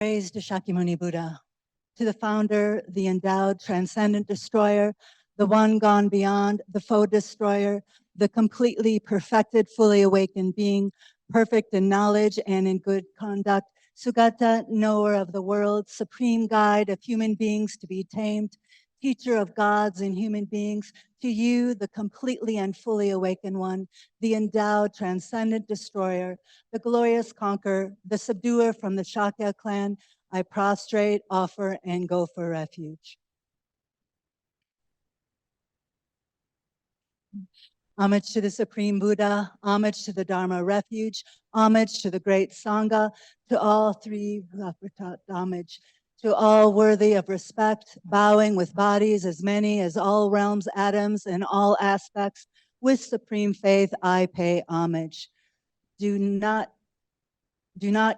Praise to Shakyamuni Buddha, to the founder, the endowed, transcendent destroyer, the one gone beyond, the foe destroyer, the completely perfected, fully awakened being, perfect in knowledge and in good conduct, Sugata, knower of the world, supreme guide of human beings to be tamed, teacher of gods and human beings, to you, the completely and fully awakened one, the endowed, transcendent destroyer, the glorious conqueror, the subduer from the Shakya clan, I prostrate, offer, and go for refuge. Homage to the Supreme Buddha, homage to the Dharma refuge, homage to the great Sangha, to all three who have taught homage, to all worthy of respect, bowing with bodies as many as all realms, atoms, and all aspects. With supreme faith, I pay homage. Do not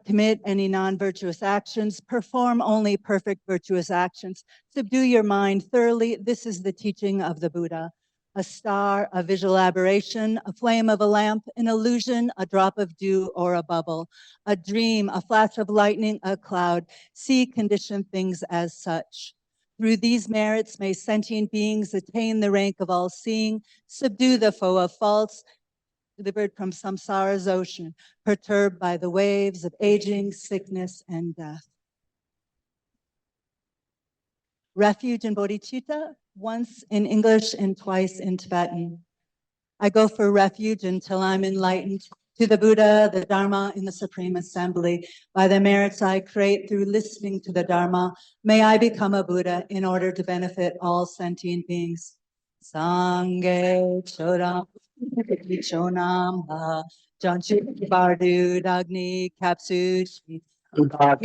commit any non-virtuous actions. Perform only perfect virtuous actions. Subdue your mind thoroughly. This is the teaching of the Buddha. A star, a visual aberration, a flame of a lamp, an illusion, a drop of dew or a bubble, a dream, a flash of lightning, a cloud. See conditioned things as such. Through these merits may sentient beings attain the rank of all-seeing, subdue the foe of false, delivered from samsara's ocean, perturbed by the waves of aging, sickness, and death. Refuge in Bodhicitta, once in English and twice in Tibetan. I go for refuge until I'm enlightened to the Buddha, the Dharma, in the Supreme Assembly. By the merits I create through listening to the Dharma, may I become a Buddha in order to benefit all sentient beings. Sangye Chodam Chonam Janchu Bardu Dagni Kapsu Nam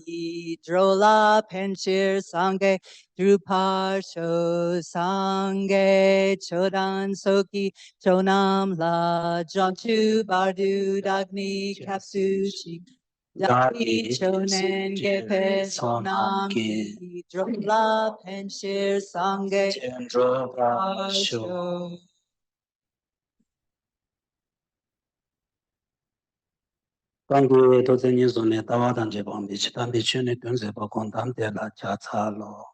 Ki Drola Penshir Sangye Drupasho Sangye Chodan Soki Chonam La Janchu Bardu Dagni Kapsu Daki chonen gepe sonam ki drola penshir sange asho. Kangi toze nizo ne tawa tanje pambi chitambi chune tunze pa kontam te la cha cha lo.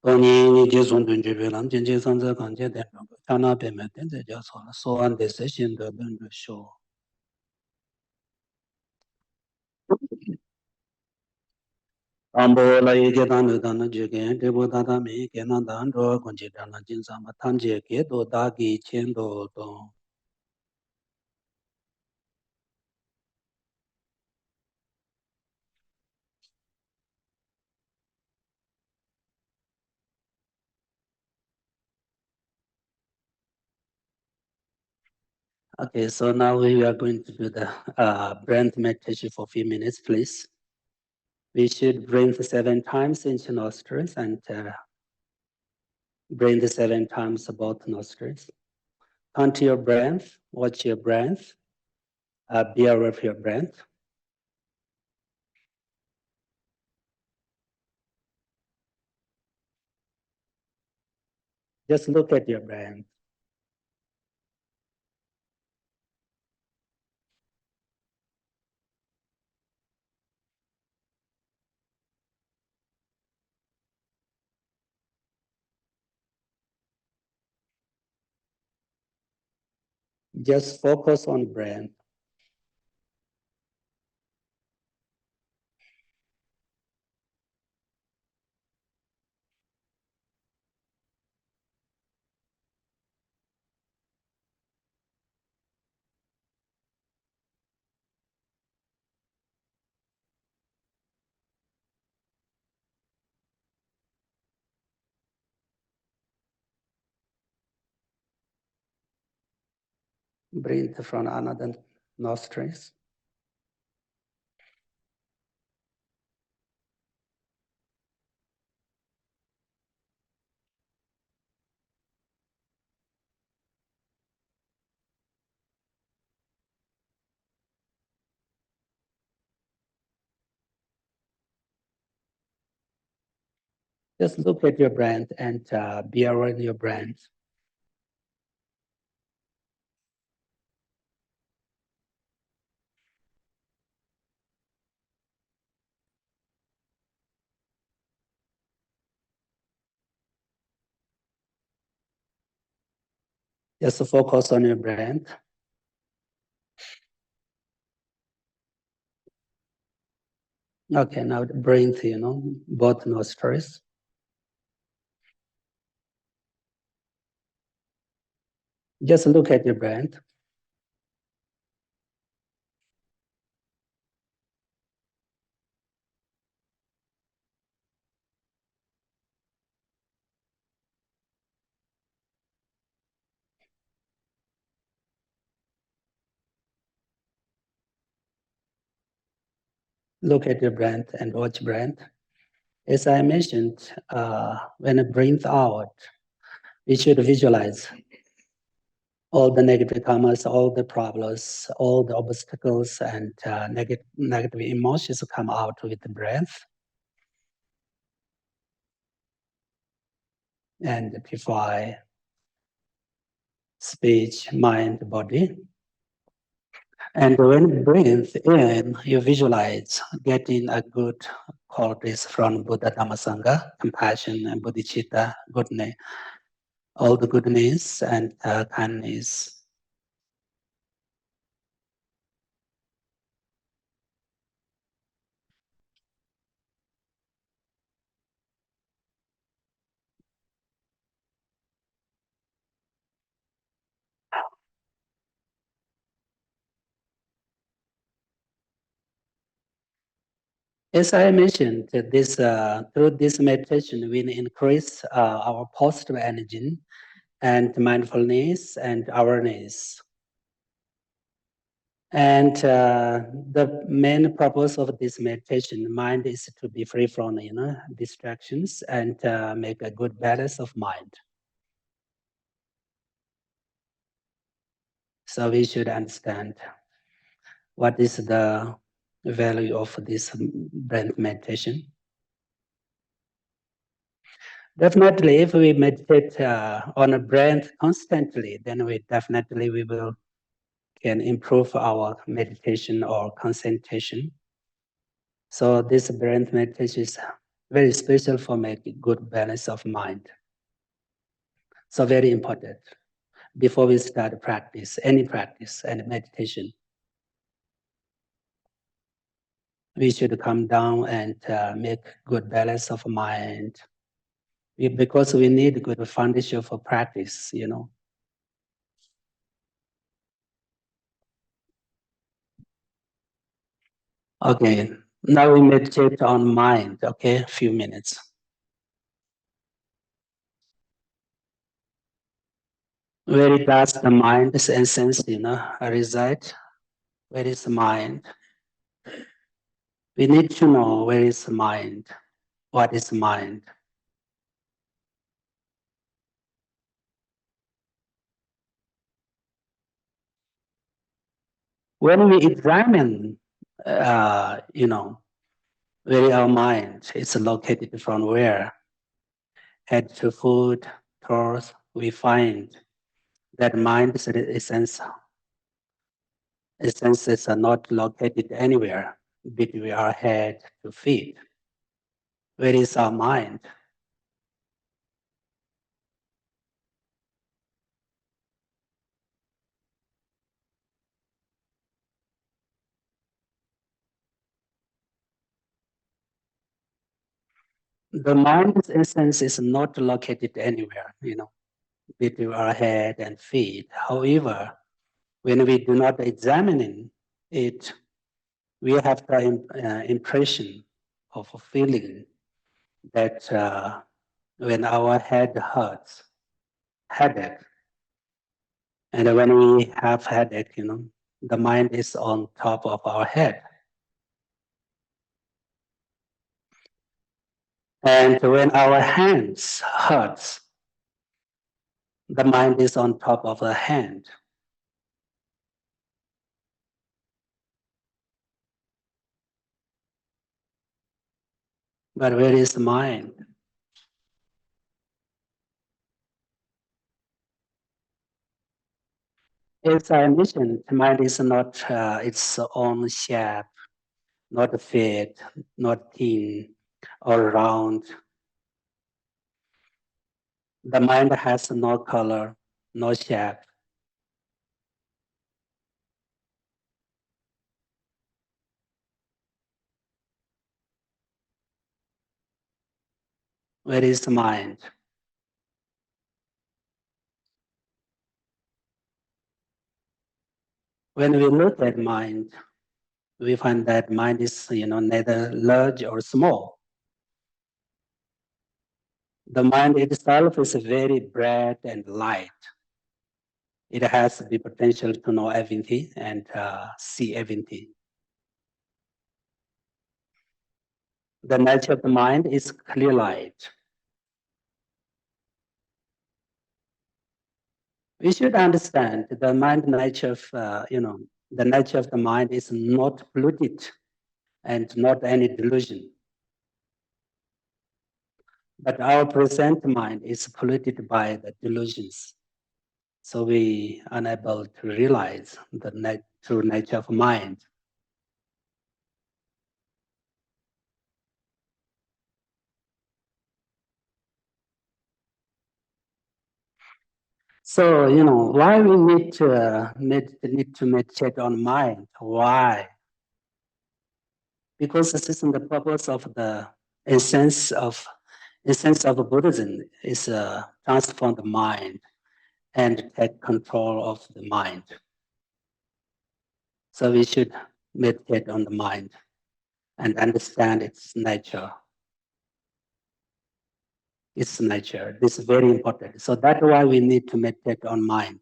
Toni ni je son tunje pe lam jenje sanze kanje ten rambu chana pe me tenze ja so la so an de se shin de ben de sho. Ambo la ye ke dan de dan je ke de bo da da me ke na dan ro konje dan na jin sa ma tan je ke do da gi chen do do. Okay, so now we are going to do the breath meditation for a few minutes, please. We should breathe 7 times into nostrils and breathe 7 times both nostrils. Count your breath, watch your breath, be aware of your breath. Just look at your breath. Just focus on breath. Breathe from another nostrils. Just look at your breath and be aware of your breath. Just focus on your breath. Okay, now breathe, both nostrils. Just look at your breath. Look at your breath and watch breath. As I mentioned, when I breathe out, we should visualize all the negative karmas, all the problems, all the obstacles, and negative emotions come out with the breath. And purify speech, mind, body. And when you breathe in, you visualize getting a good qualities from Buddha Dhamma Sangha, compassion and Bodhicitta, goodness, all the goodness and kindness. As I mentioned, this through this meditation, we increase our positive energy and mindfulness and awareness. And the main purpose of this meditation, mind is to be free from distractions and make a good balance of mind. So we should understand what is the value of this breath meditation. Definitely, if we meditate on a breath constantly, then we can improve our meditation or concentration. So this breath meditation is very special for making good balance of mind. So very important. Before we start practice, any practice and meditation, we should come down and make good balance of mind. Because we need good foundation for practice, Okay, now we meditate on mind, okay, a few minutes. Where does the mind essence, reside? Where is the mind? We need to know where is the mind, what is mind. When we examine, where our mind is located from where, head to foot, thoughts, we find that mind essences are not located anywhere between our head to feet. Where is our mind? The mind's essence is not located anywhere, between our head and feet. However, when we do not examine it, we have the impression of a feeling that when our head hurts, headache, and when we have headache, the mind is on top of our head. And when our hands hurts, the mind is on top of the hand. But where is the mind? As I mentioned, mind is not its own shape, not fat, not thin or round. The mind has no color, no shape, Where is the mind? When we look at mind, we find that mind is, neither large or small. The mind itself is very bright and light. It has the potential to know everything and see everything. The nature of the mind is clear light. We should understand the mind nature of, the nature of the mind is not polluted and not any delusion. But our present mind is polluted by the delusions. So we are unable to realize the true nature of mind. So, why we need to meditate on mind? Why? Because this is the purpose of the essence of Buddhism is transform the mind and take control of the mind. So we should meditate on the mind and understand its nature. Its nature. This is very important. So that's why we need to meditate on mind.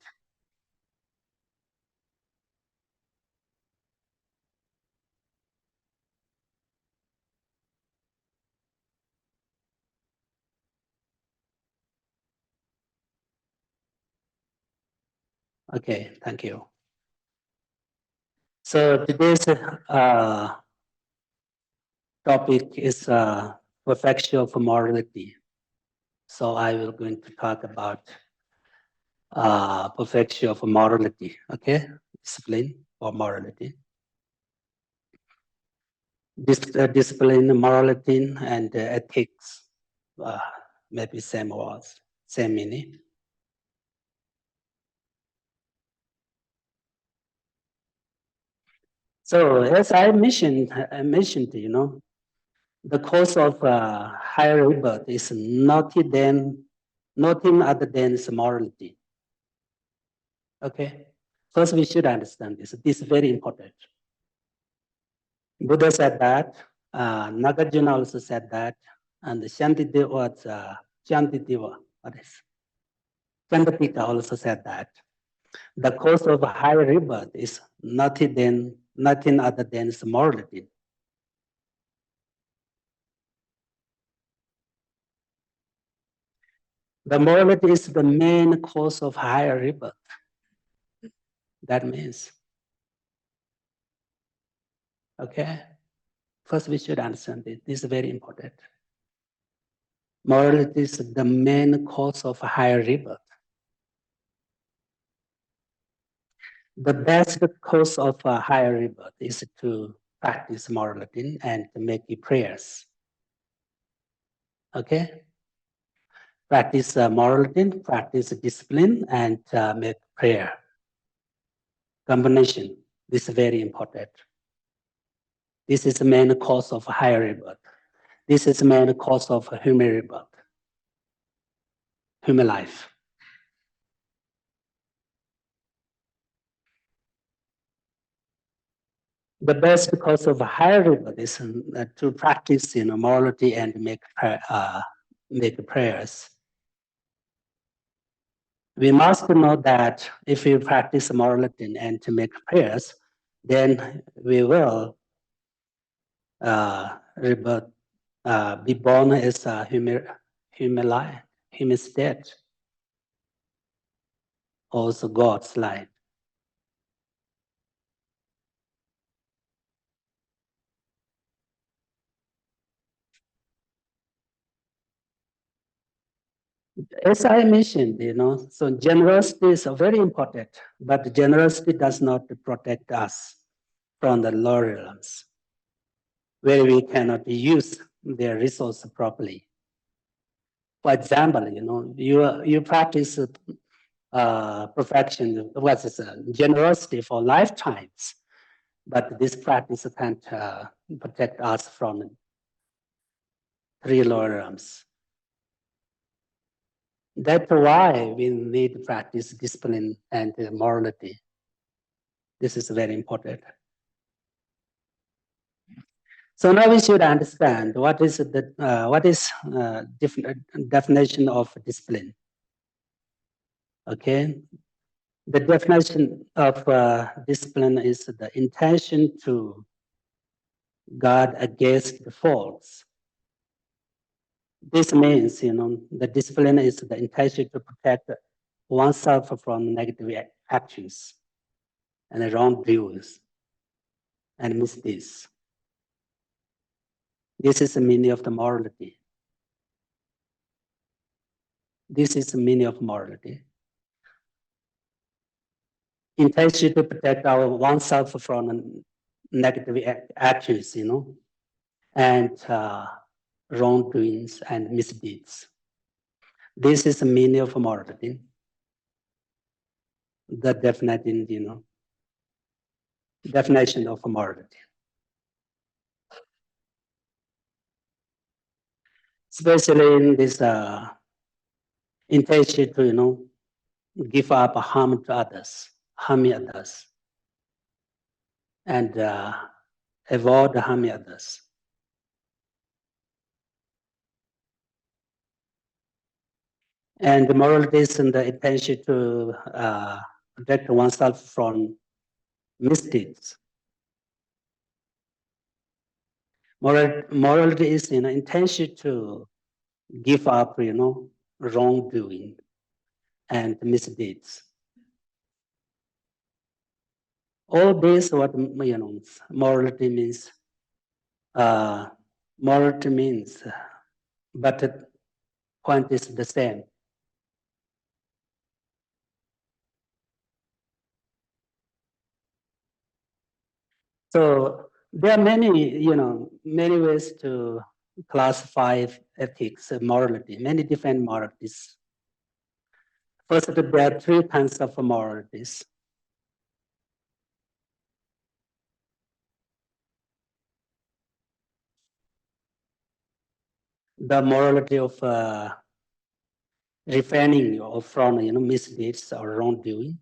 Okay, thank you. So today's topic is perfection of morality. So I will going to talk about perfection of morality. Okay, discipline or morality. Discipline, morality, and ethics. Maybe same words, same meaning. So as I mentioned, the cause of higher rebirth is nothing other than morality. Okay, first we should understand this. This is very important. Buddha said that. Nagarjuna also said that, and Shantideva was Shantideva. What is? Chandapika also said that. The cause of higher rebirth is nothing other than morality. The morality is the main cause of higher rebirth. That means, okay, first we should understand this. This is very important. Morality is the main cause of higher rebirth. The best cause of higher rebirth is to practice morality and to make prayers. Okay? Practice morality, practice discipline, and make prayer. Combination. This is very important. This is the main cause of higher rebirth. This is the main cause of human rebirth, human life. The best cause of higher rebirth is to practice, morality and make prayers. We must know that if we practice morality and to make prayers, then we will rebirth, be born as a human life, human state, also God's life. As I mentioned, so generosity is very important, but generosity does not protect us from the lower realms, where we cannot use their resources properly. For example, you practice perfection, what is generosity for lifetimes, but this practice can't protect us from three lower realms. That's why we need to practice discipline and morality. This is very important. So now we should understand what is the definition of discipline. Okay, the definition of discipline is the intention to guard against the faults. This means, the discipline is the intention to protect oneself from negative actions and wrongdoings and misdeeds. This is the meaning of the morality. This is the meaning of morality. Intention to protect oneself from negative actions, and wrongdoings and misdeeds. This is the meaning of morality. The definition of morality. Especially in this intention to, give up harm to others, harming others, and avoid harming others. And morality is in the intention to protect oneself from misdeeds. Morality is intention to give up, wrongdoing and misdeeds. All this, what morality means. Morality means, but the point is the same. So there are many ways to classify ethics, morality, many different moralities. First, there are three kinds of moralities. The morality of refraining from misdeeds or wrongdoing,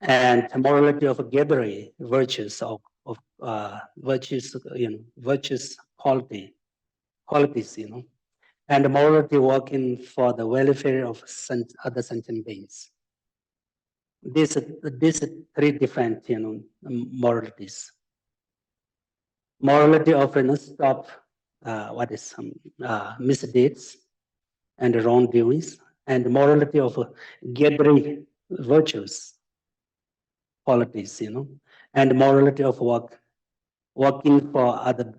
and morality of gathering virtues of virtues, virtuous qualities, and morality working for the welfare of other sentient beings. These three different, moralities. Morality of stop misdeeds and wrongdoings, and morality of gathering virtues, qualities, and morality of working for other,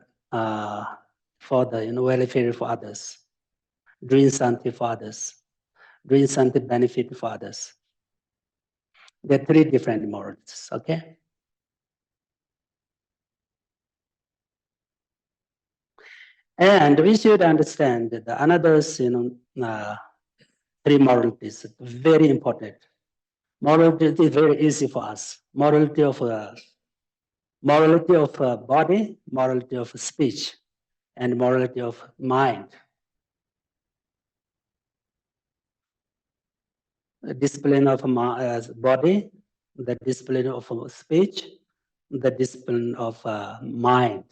for the welfare for others, doing something for others, doing something benefit for others. There are three different morals, okay? And we should understand that another, three moralities, very important. Morality is very easy for us. Morality of body, morality of speech, and morality of mind. The discipline of body, the discipline of speech, the discipline of mind.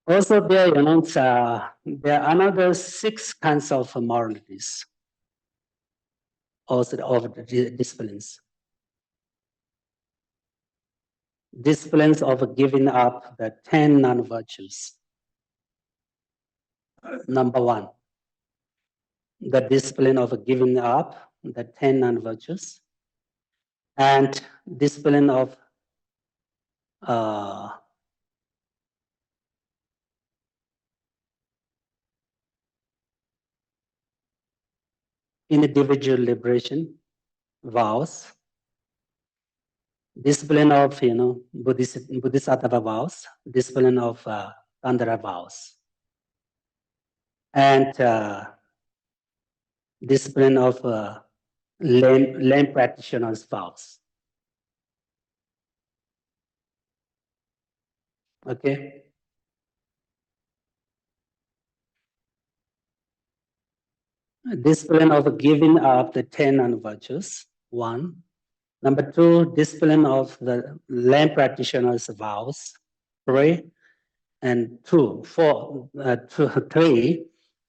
Also, there are another 6 kinds of moralities, also of the disciplines. Disciplines of giving up the 10 non-virtues. Number 1, the discipline of giving up the 10 non-virtues, and discipline of individual liberation vows, discipline of Bodhicitta vows, discipline of Tandara vows, and discipline of lay practitioners vows. Okay. Discipline of giving up the 10 non-virtues, one. Number two, discipline of the lay practitioner's vows, three. And three,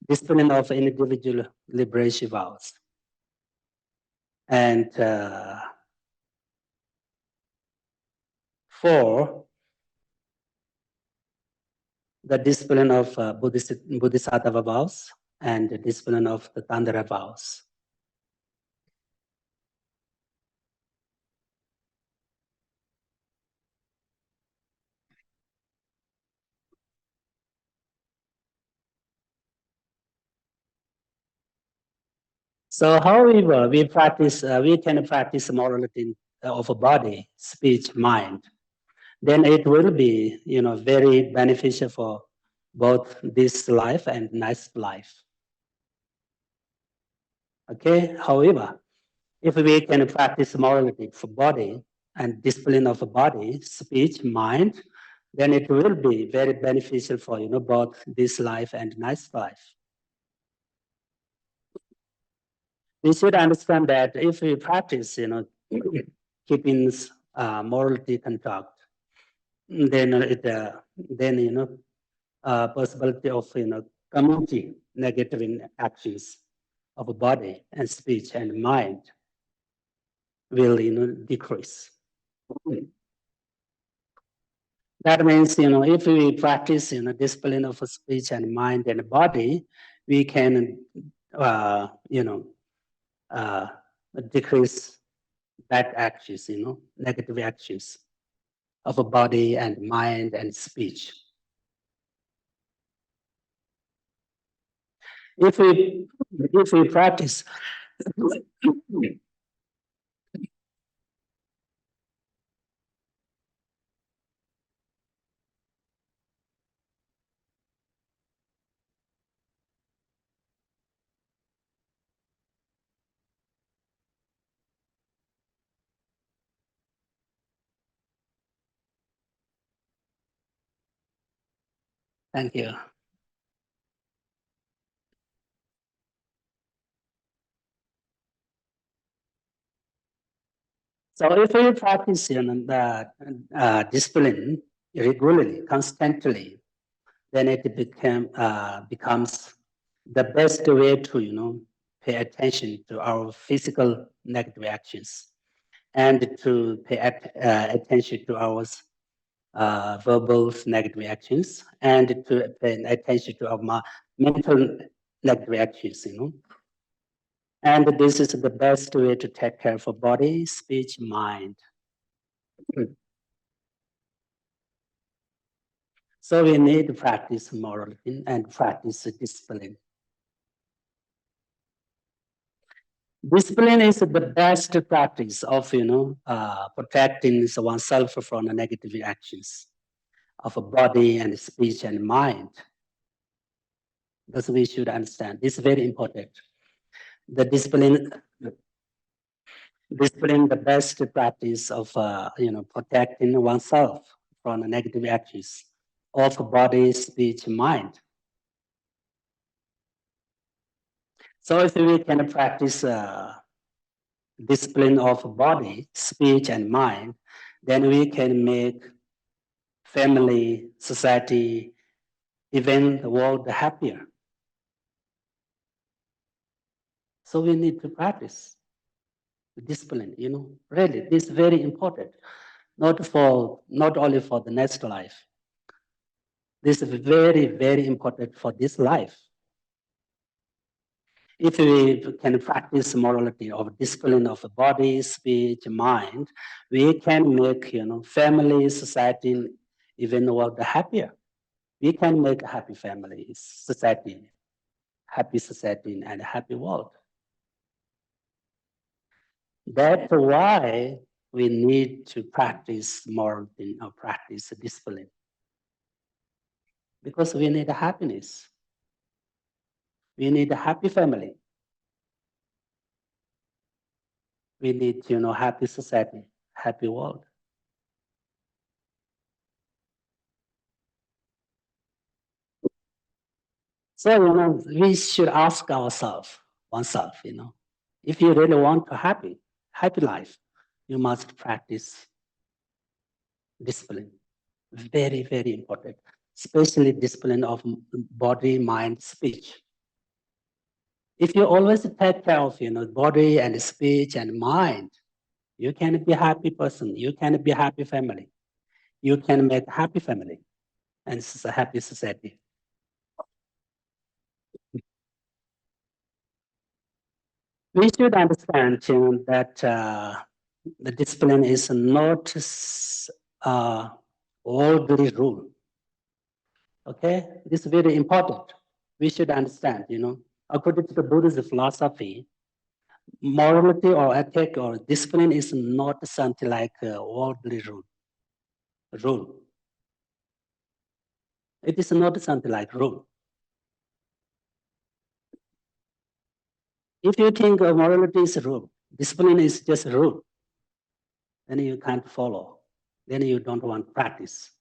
discipline of individual liberation vows. And four, the discipline of Bodhisattva vows and the discipline of the Tandara vows. So, however, we can practice morality of a body, speech, mind. Then it will be, very beneficial for both this life and next life. Okay. However, if we can practice morality for body and discipline of a body, speech, mind, then it will be very beneficial for both this life and next life. We should understand that if we practice, keeping morality conduct, then possibility of community negative actions of body and speech and mind will decrease. That means if we practice discipline of speech and mind and body, we can uh, decrease bad actions, negative actions of a body and mind and speech. If we practice thank you. So if we practice the discipline regularly, constantly, then it becomes the best way to pay attention to our physical negative actions and to pay attention to our verbal negative actions and to pay attention to our mental negative actions. And this is the best way to take care of body, speech, mind. So we need to practice morality and practice discipline. Discipline is the best practice of protecting oneself from the negative actions of a body and speech and mind. Because we should understand this is very important. The discipline, the best practice of protecting oneself from the negative actions of body, speech, mind. So if we can practice discipline of body, speech, and mind, then we can make family, society, even the world happier. So we need to practice discipline, really, this is very important, not only for the next life. This is very, very important for this life. If we can practice morality of discipline of the body, speech, mind, we can make family, society, even the world happier. We can make a happy family, society, and a happy world. That's why we need to practice morality or practice discipline. Because we need happiness. We need a happy family. We need, happy society, happy world. So, we should ask oneself, if you really want a happy life, you must practice discipline. Very, very important, especially discipline of body, mind, speech. If you always take care of, body and speech and mind, you can be a happy person. You can be a happy family. You can make a happy family and a happy society. We should understand that the discipline is not worldly rule. Okay, this is very important. We should understand. According to the Buddhist philosophy, morality or ethic or discipline is not something like a worldly rule. It is not something like rule. If you think morality is a rule, discipline is just a rule, then you can't follow. Then you don't want practice.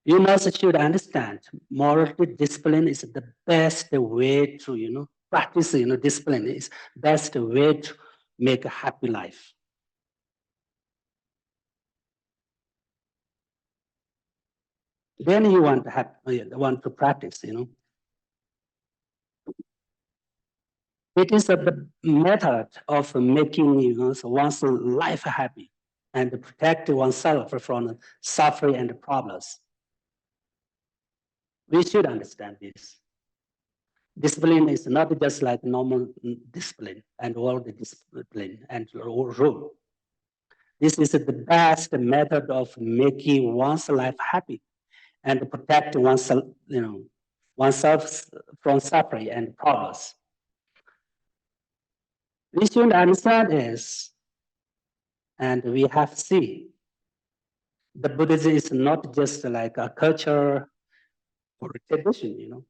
You must should understand morality discipline is the best way to, practice, discipline is best way to make a happy life. Then you want to practice. It is the method of making one's life happy and protect oneself from suffering and problems. We should understand this. Discipline is not just like normal discipline and world discipline and rule. This is the best method of making one's life happy and protect oneself from suffering and problems. We should understand this, and we have to see the Buddhism is not just like a culture or a tradition.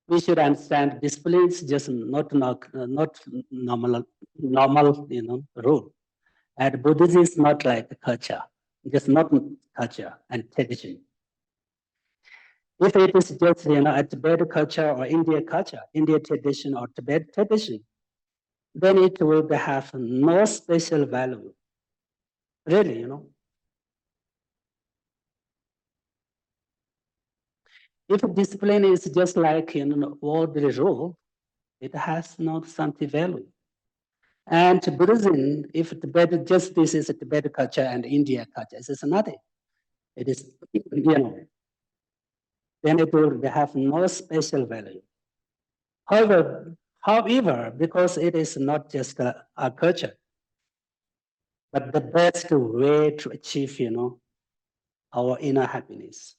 We should understand discipline is just not normal rule. And Buddhism is not like a culture, just not culture and tradition. If it is just a Tibetan culture or Indian culture, Indian tradition or Tibet tradition, then it will have no special value. Really. If discipline is just like worldly rule, it has not something value. And Buddhism, if Tibet, just this is a Tibetan culture and India culture, it's nothing. It is, then it will have no special value. However, because it is not just a culture, but the best way to achieve, our inner happiness.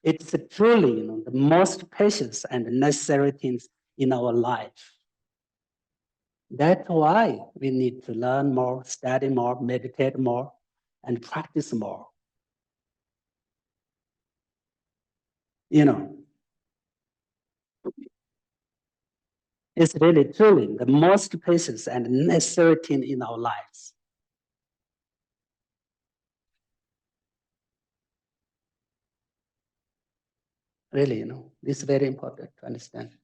It's truly, the most precious and necessary things in our life. That's why we need to learn more, study more, meditate more, and practice more. It's really, truly the most precious and necessary thing in our lives. Really, this is very important to understand.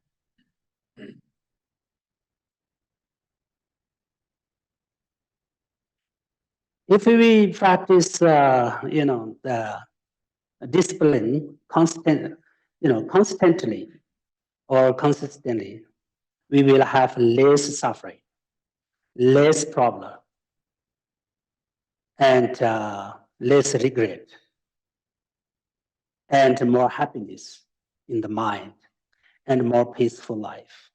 If we practice, the discipline constantly or consistently, we will have less suffering, less problem, and less regret, and more happiness in the mind, and more peaceful life.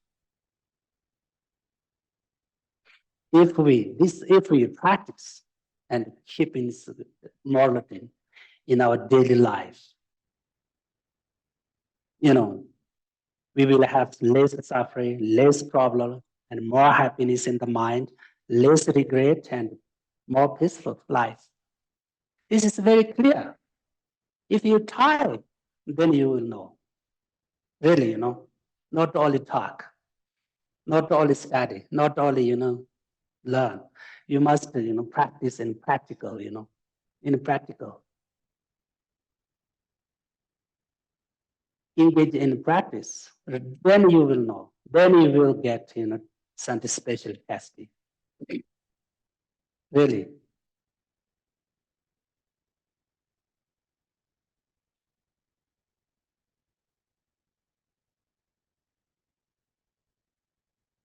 If we practice and keep in morality in our daily life, we will have less suffering, less problem, and more happiness in the mind, less regret, and more peaceful life. This is very clear. If you try, then you will know. Really, not only talk, not only study, not only, learn. You must, practice in practical. engage in practice, then you will know. Then you will get, some special testing. Really.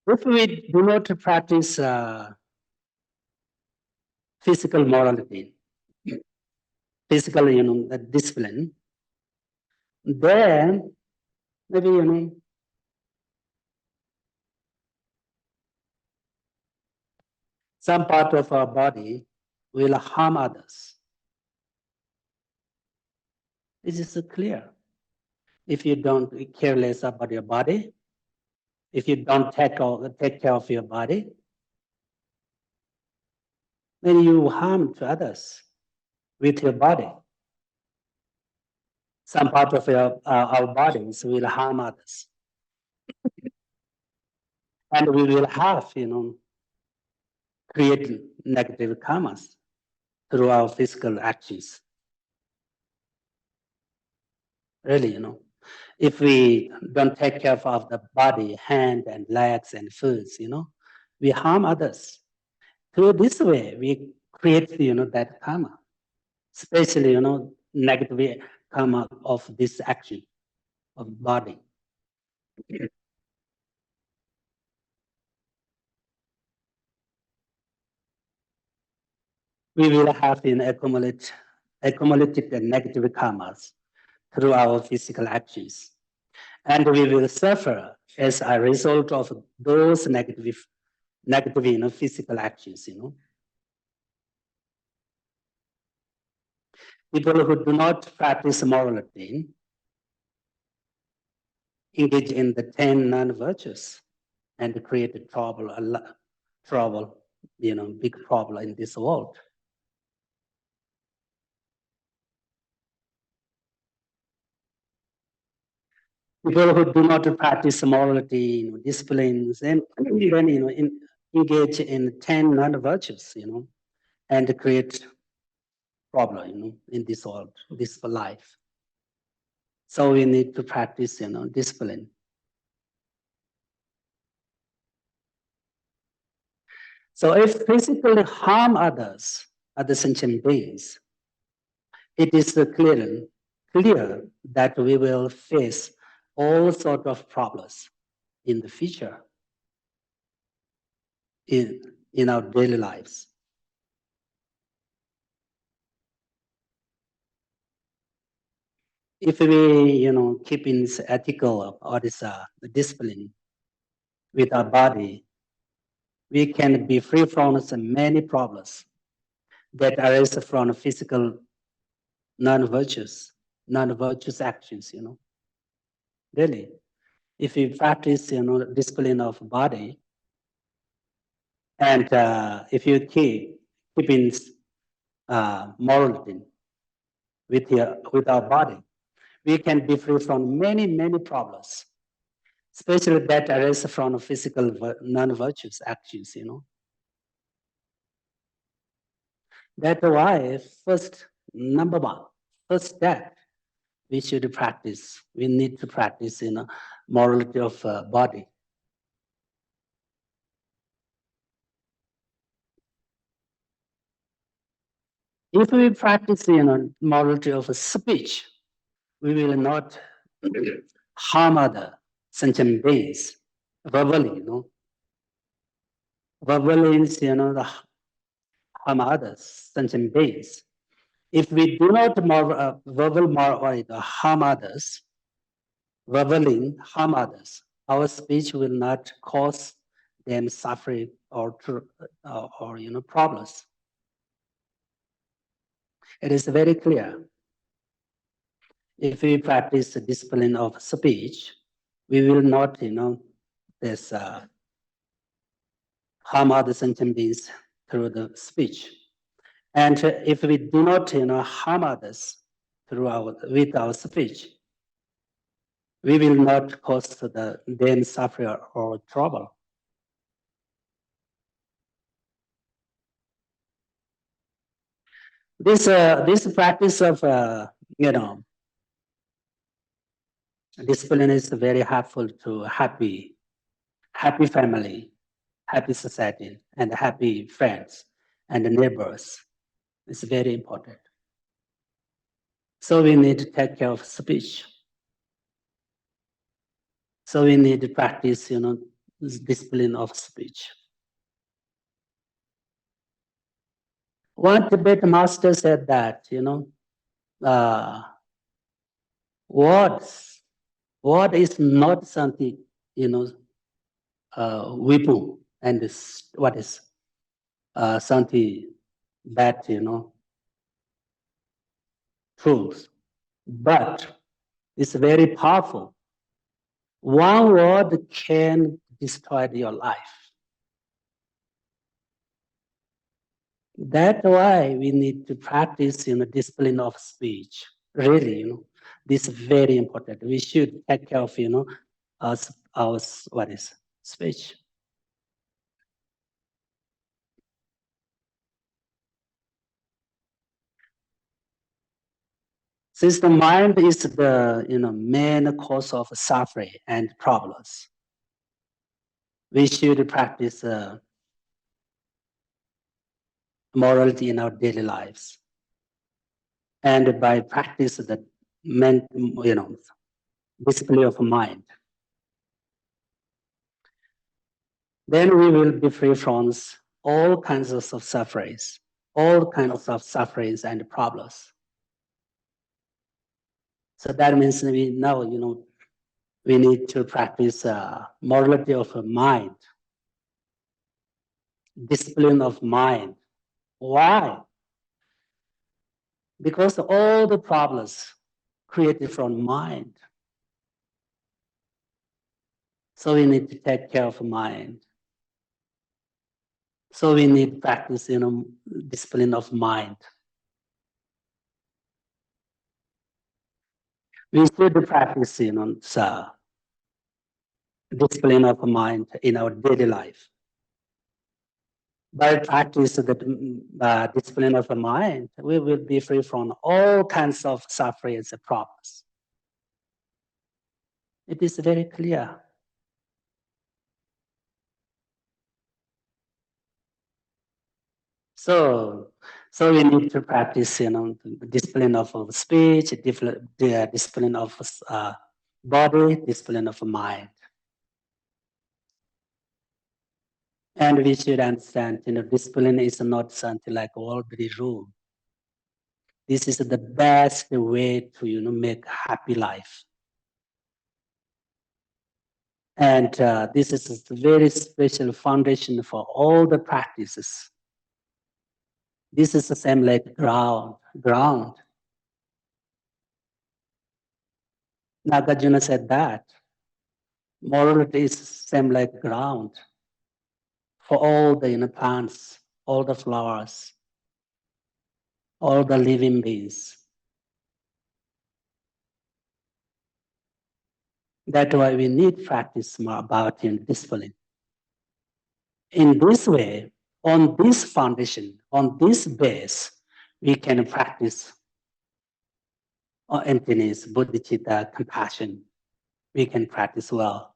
If we do not practice physical morality, physical, the discipline, then maybe, some part of our body will harm others. This is clear. If you don't care less about your body, if you don't take care of your body, then you harm to others with your body. Some part of our bodies will harm others. And we will have, create negative karmas through our physical actions. Really, if we don't take care of the body, hand and legs and foods, we harm others. Through this way, we create, that karma, especially, negative karma of this action of body. We will have accumulated negative karmas through our physical actions. And we will suffer as a result of those negative physical actions, People who do not practice morality engage in the 10 non-virtues and create trouble, big problem in this world. People who do not practice morality, disciplines, and even, engage in 10 non-virtues, and create problem, in this world, this life. So we need to practice, discipline. So if physically harm others, other sentient beings, it is clear that we will face all sorts of problems in the future in our daily lives. If we, keep in this ethical or this discipline with our body, we can be free from some many problems that arise from physical non-virtuous actions, Really, if we practice, discipline of body, and if you keep in morality with our body, we can be free from many problems, especially that arise from physical non-virtuous actions, That's why number one, first step, we should practice. We need to practice, morality of body. If we practice, morality of speech, we will not harm other sentient beings verbally, Verbally is, the harm others sentient beings. If we do not verbal morality harm others, verbally harm others, our speech will not cause them suffering or problems. It is very clear. If we practice the discipline of speech, we will not, this harm other sentient beings through the speech. And if we do not, harm others with our speech, we will not cause them suffering or trouble. This practice of Discipline is very helpful to happy family, happy society, and happy friends and neighbors. It's very important. So we need to take care of speech. So we need to practice, this discipline of speech. One Tibetan master said that, uh, words, word is not something, wipu, and what is something bad, truth, but it's very powerful. One word can destroy your life. That's why we need to practice, discipline of speech. Really, this is very important. We should take care of, our what is speech. Since the mind is the main cause of suffering and problems, we should practice morality in our daily lives. And by practice the discipline of mind, then we will be free from all kinds of sufferings, all kinds of sufferings and problems. So that means we know, we need to practice morality of mind, discipline of mind. Why? Because all the problems created from mind. So we need to take care of mind. So we need practice, discipline of mind. We should practice, discipline of mind in our daily life. By practice the discipline of the mind, we will be free from all kinds of sufferings and problems. It is very clear. So we need to practice, discipline of speech, discipline of body, discipline of mind. And we should understand, discipline is not something like worldly rule. This is the best way to, make happy life. And this is a very special foundation for all the practices. This is the same like ground. Nagarjuna said that morality is same like ground for all the plants, all the flowers, all the living beings. That's why we need practice more about discipline. In this way, on this foundation, on this base, we can practice emptiness, bodhicitta, compassion. We can practice well.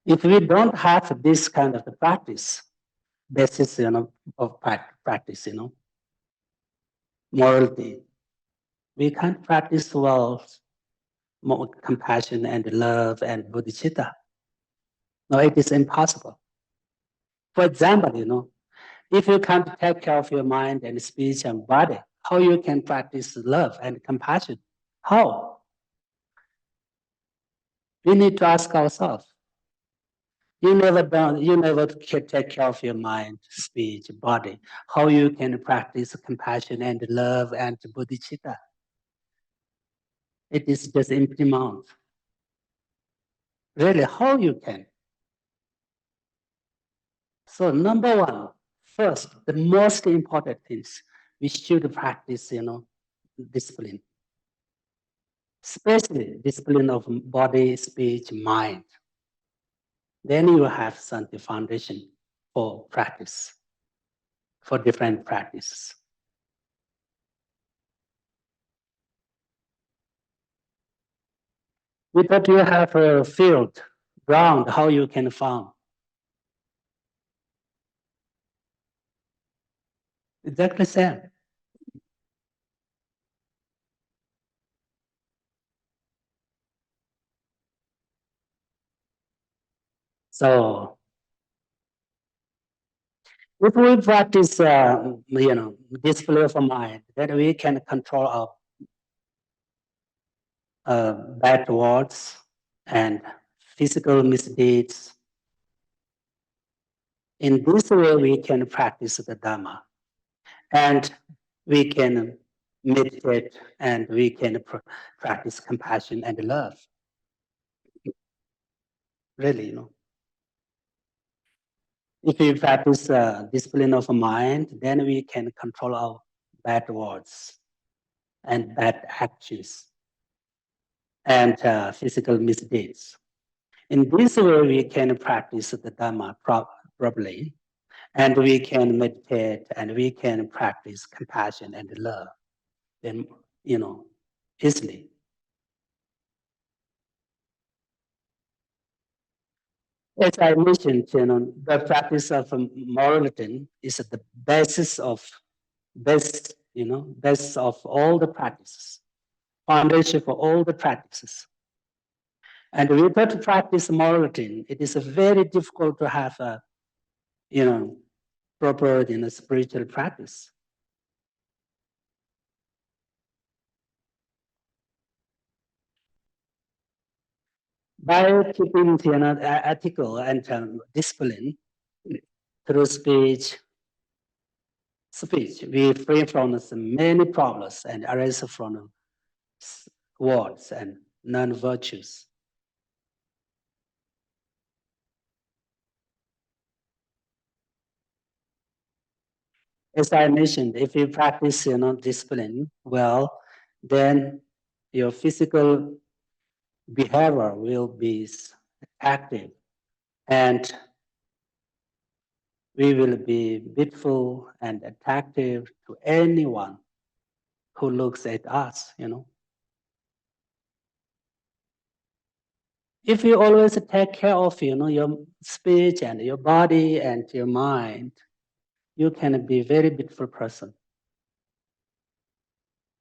If we don't have this kind of practice, basis of practice, morality, we can't practice well more compassion and love and bodhicitta. No, it is impossible. For example, if you can't take care of your mind and speech and body, how you can practice love and compassion? How? We need to ask ourselves. You never take care of your mind, speech, body. How you can practice compassion and love and bodhicitta? It is just empty mouth. Really, how you can? So number one, first, the most important things, we should practice, discipline. Especially discipline of body, speech, mind. Then you have some foundation for practice, for different practices. We thought you have a field, ground, how you can farm. Exactly same. So if we practice, display of mind, then we can control our bad words and physical misdeeds. In this way, we can practice the Dhamma, and we can meditate, and we can practice compassion and love. Really, if we practice discipline of mind, then we can control our bad words and bad actions and physical misdeeds. In this way, we can practice the Dhamma properly, and we can meditate, and we can practice compassion and love, then, easily. As I mentioned, the practice of morality is the best of all the practices, foundation for all the practices. And without practice morality, it is very difficult to have a, proper, spiritual practice. By keeping, ethical and discipline through speech, we free from many problems and arise from words and non-virtues. As I mentioned, if you practice, discipline well, then your physical behavior will be active, and we will be beautiful and attractive to anyone who looks at us, If you always take care of, your speech and your body and your mind, you can be a very beautiful person,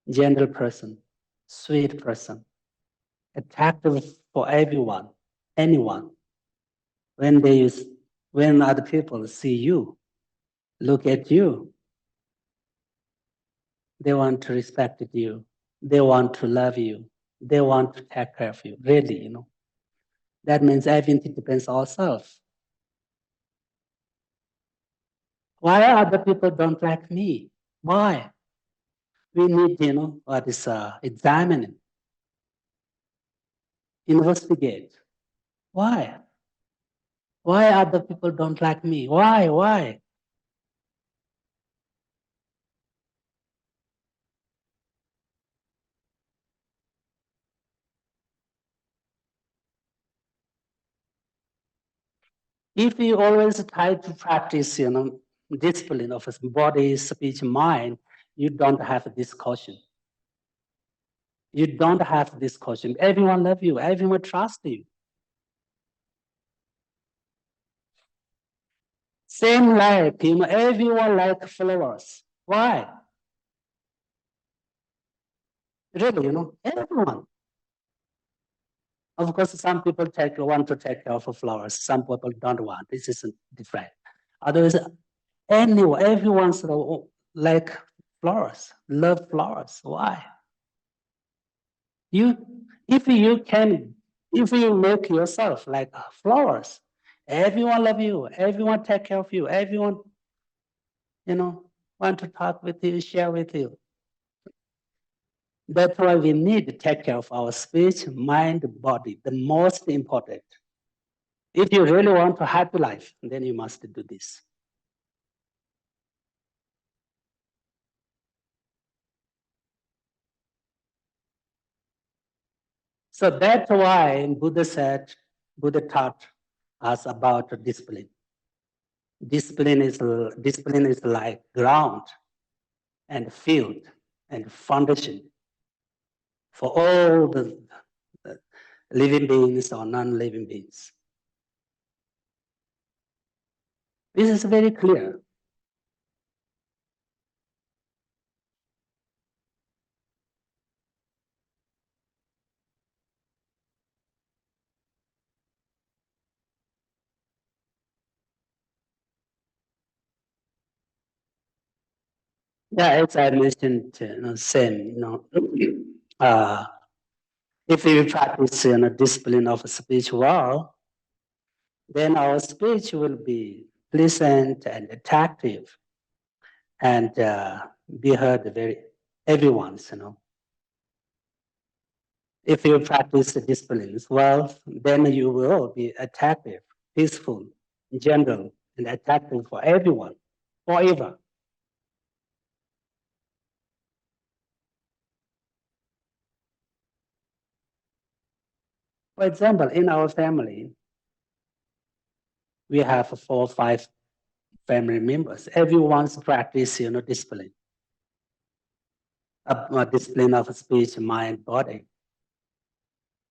gentle person, sweet person, attractive for everyone, anyone. When other people see you, look at you, they want to respect you, they want to love you, they want to take care of you. Really, that means everything depends on ourselves. Why other people don't like me? Why? We need, what is examining, investigate. Why? Why other people don't like me? Why? Why? If you always try to practice, discipline of body, speech, mind, you don't have this caution. You don't have this caution. Everyone love you. Everyone trust you. Same like, everyone like flowers. Why? Really, everyone. Of course, some people want to take care of flowers. Some people don't want. This is different. Others, everyone's like flowers, love flowers. Why? You, if you make yourself like flowers, everyone love you. Everyone take care of you. Everyone, want to talk with you, share with you. That's why we need to take care of our speech, mind, body. The most important. If you really want a happy life, then you must do this. So that's why Buddha taught us about discipline. Discipline is like ground and field and foundation for all the living beings or non-living beings. This is very clear. Yeah, as I mentioned, same, if we practice discipline of spiritual, then our speech will be pleasant and attractive and be heard very everyone's. If you practice the disciplines well, then you will be attractive, peaceful, gentle, and attractive for everyone, forever. For example, in our family, we have 4 or 5 family members. Everyone's practice, discipline, discipline of speech, mind, body.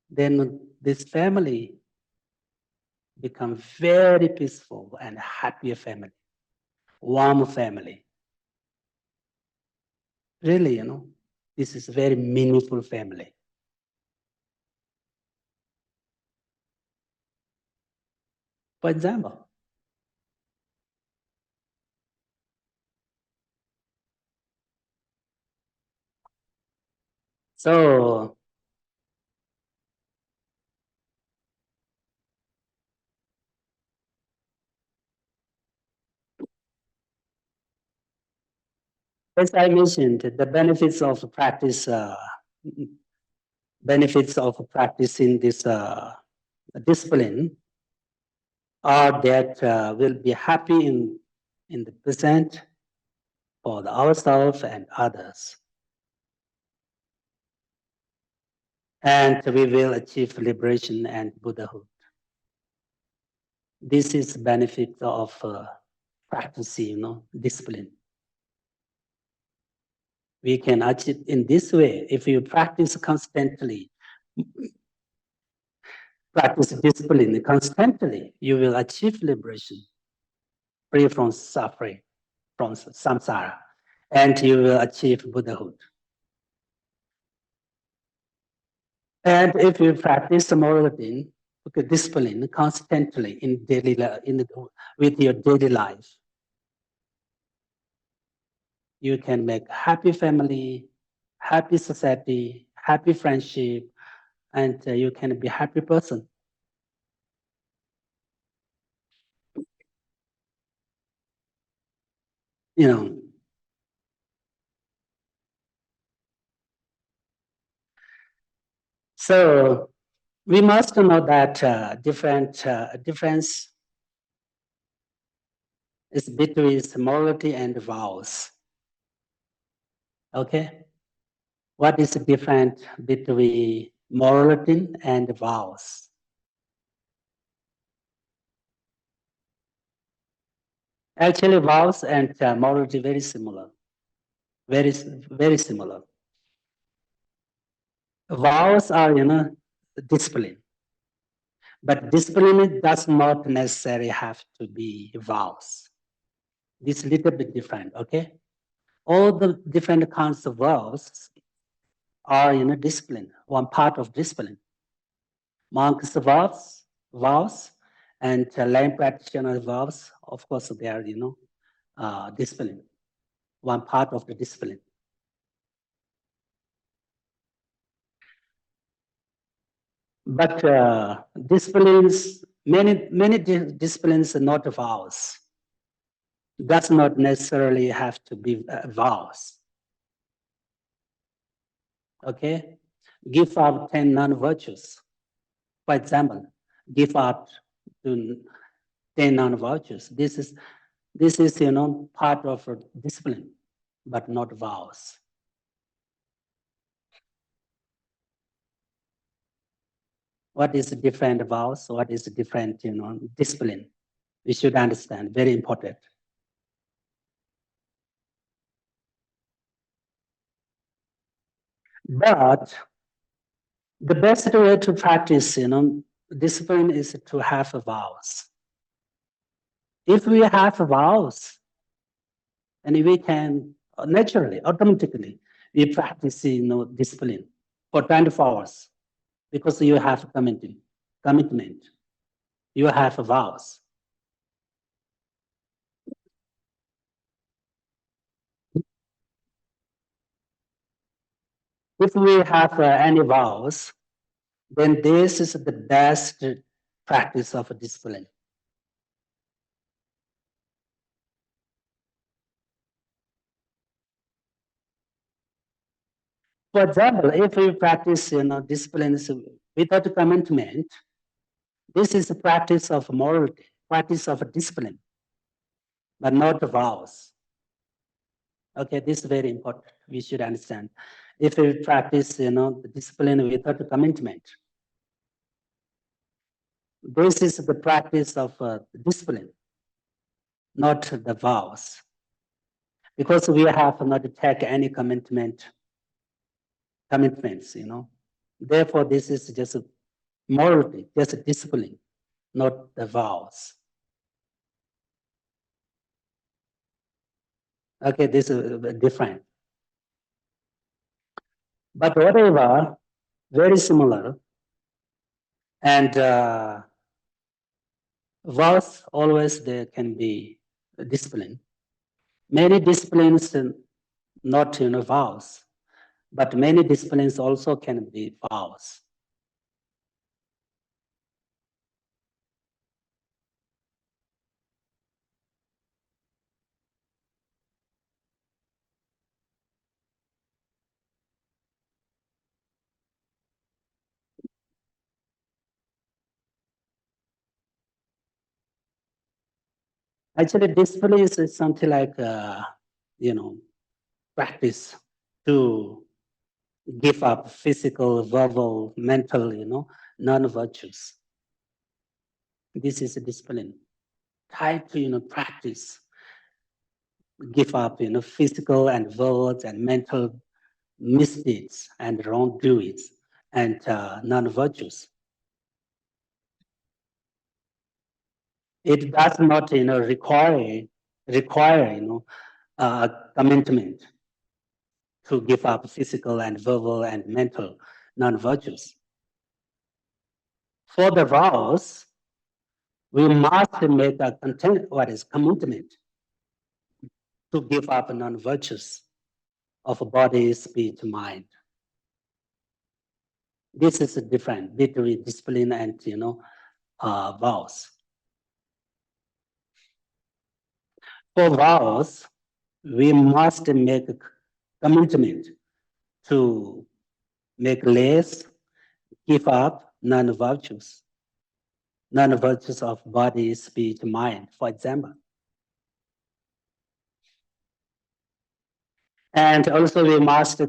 Then this family become very peaceful and happy family, warm family. Really, this is very meaningful family. For example, so as I mentioned, the benefits of practicing this discipline are that we'll be happy in the present for ourselves and others. And we will achieve liberation and Buddhahood. This is benefit of practicing, discipline. We can achieve in this way. If you practice constantly, practice discipline constantly, you will achieve liberation, free from suffering, from samsara, and you will achieve Buddhahood. And if you practice morality, discipline constantly in daily with your daily life, you can make happy family, happy society, happy friendship, and you can be a happy person. You know. So we must know that difference is between morality and vows. Okay, what is the difference between morality and vows? Actually, vows and morality very similar, very very similar. Vows are discipline, but discipline does not necessarily have to be vows. This is a little bit different. Okay, all the different kinds of vows are discipline, one part of discipline. Monks vows, and lay practitioner vows. Of course, they are discipline, one part of the discipline. But disciplines, many disciplines are not vows. Does not necessarily have to be vows. Okay, give up 10 non-virtues. For example, give up to 10 non-virtues. This is part of a discipline, but not vows. What is different vows? What is different discipline? We should understand. Very important. But The best way to practice, discipline is to have vows. If we have vows, and we can naturally, automatically, we practice, discipline for 24 hours because you have commitment. You have vows. If we have any vows, then this is the best practice of discipline. For example, if we practice, disciplines without commitment, this is a practice of morality, practice of discipline, but not vows. Okay, this is very important. We should understand. If we practice, the discipline without commitment, this is the practice of discipline, not the vows. Because we have not take any commitments, Therefore, this is just morality, just discipline, not the vows. Okay, this is different. But whatever, very similar. And vows always there can be discipline. Many disciplines, not vows, but many disciplines also can be vows. Actually, discipline is something like, practice to give up physical, verbal, mental, non-virtues. This is a discipline. Try to, practice, give up, physical and verbal and mental misdeeds and wrongdoings and non-virtues. It does not, require, commitment to give up physical and verbal and mental non-virtues. For the vows, we must make a commitment to give up non-virtues of body, speech, mind. This is different between discipline and vows. For vows, we must make a commitment to make less, give up non-virtues of body, speech, mind, for example. And also we must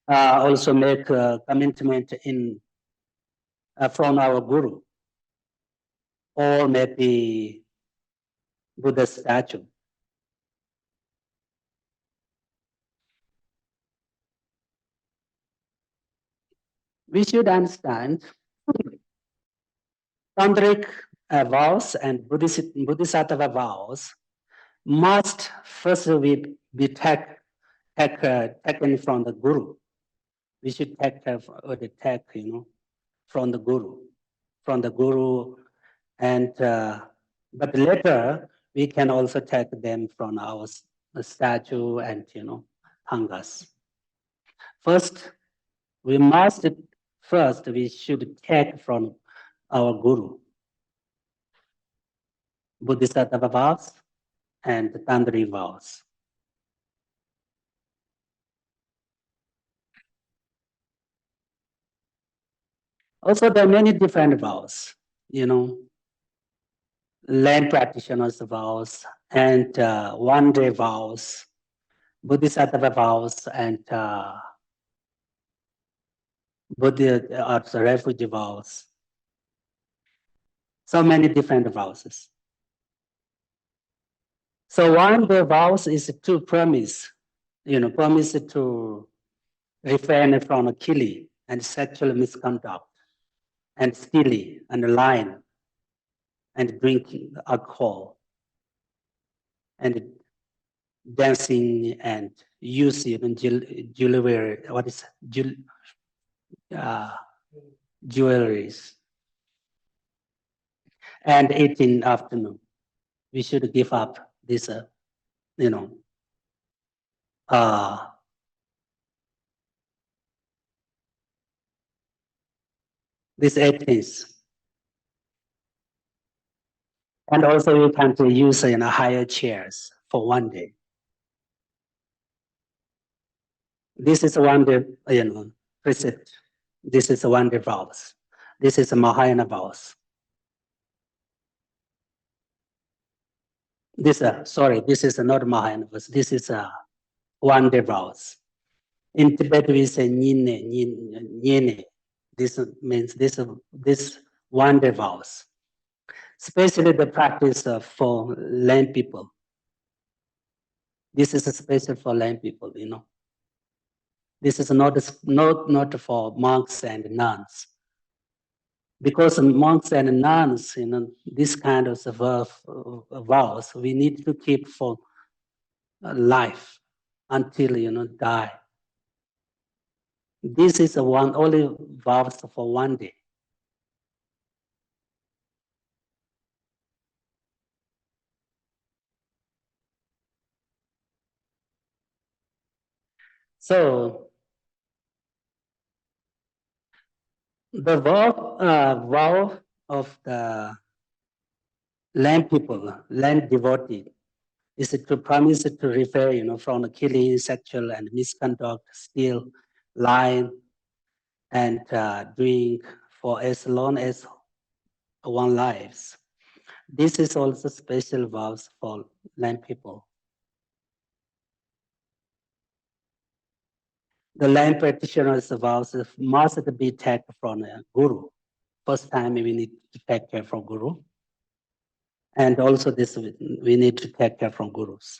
also make a commitment from our guru or maybe Buddha statue. We should understand tantric vows and Bodhisattva vows must first be taken from the guru. We should take from the guru, and but later we can also take them from our statue and tangas. First, we should take from our guru, Bodhisattva vows and Tantric vows. Also, there are many different vows, land practitioners' vows and one-day vows, Bodhisattva vows, and refugee vows. So many different vows. So one-day vows is to promise to refrain from killing and sexual misconduct and stealing and lying and drinking alcohol and dancing and using jewelry, what is uh, jewelries, and eating afternoon. We should give up this, you know, uh, these 8 things. And also you can use higher chairs for one day. This is one day, precept. This is one day vows. This is a Mahayana vows. This, this is not Mahayana vows. This is one day vows. In Tibet, we say nyene. This means this one day vows. Especially the practice for lay people. This is special for lay people, This is not for monks and nuns. Because monks and nuns, this kind of vows, we need to keep for life until, die. This is only vows for one day. So the vow of the land people, land devotee, is to promise to refrain, from killing, sexual and misconduct, steal, lying, and drink for as long as one lives. This is also special vows for land people. The land practitioners' vows must be taken from a guru. First time we need to take care from guru. And also this, we need to take care from gurus.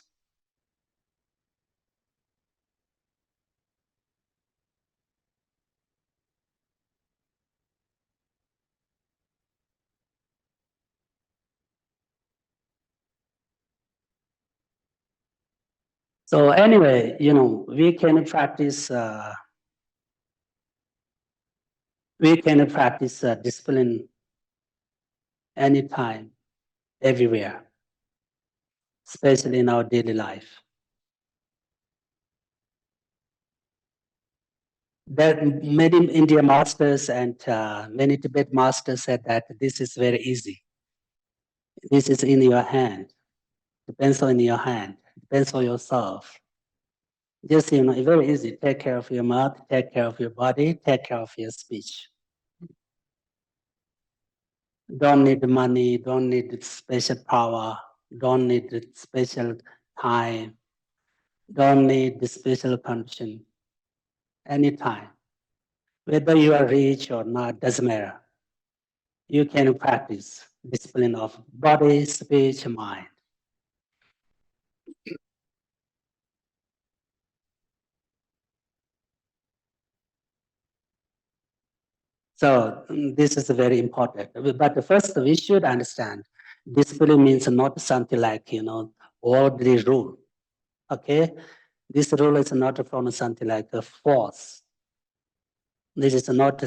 So anyway, we can practice discipline anytime, everywhere, especially in our daily life. That many Indian masters and many Tibet masters said that this is very easy. This is in your hand. Depends on your hand. Depends on yourself. Just very easy. Take care of your mouth. Take care of your body. Take care of your speech. Don't need money. Don't need special power. Don't need special time. Don't need the special condition. Anytime, whether you are rich or not, doesn't matter. You can practice discipline of body, speech, mind. So this is very important. But first, we should understand discipline means not something like ordinary rule. Okay, this rule is not from something like a force. This is not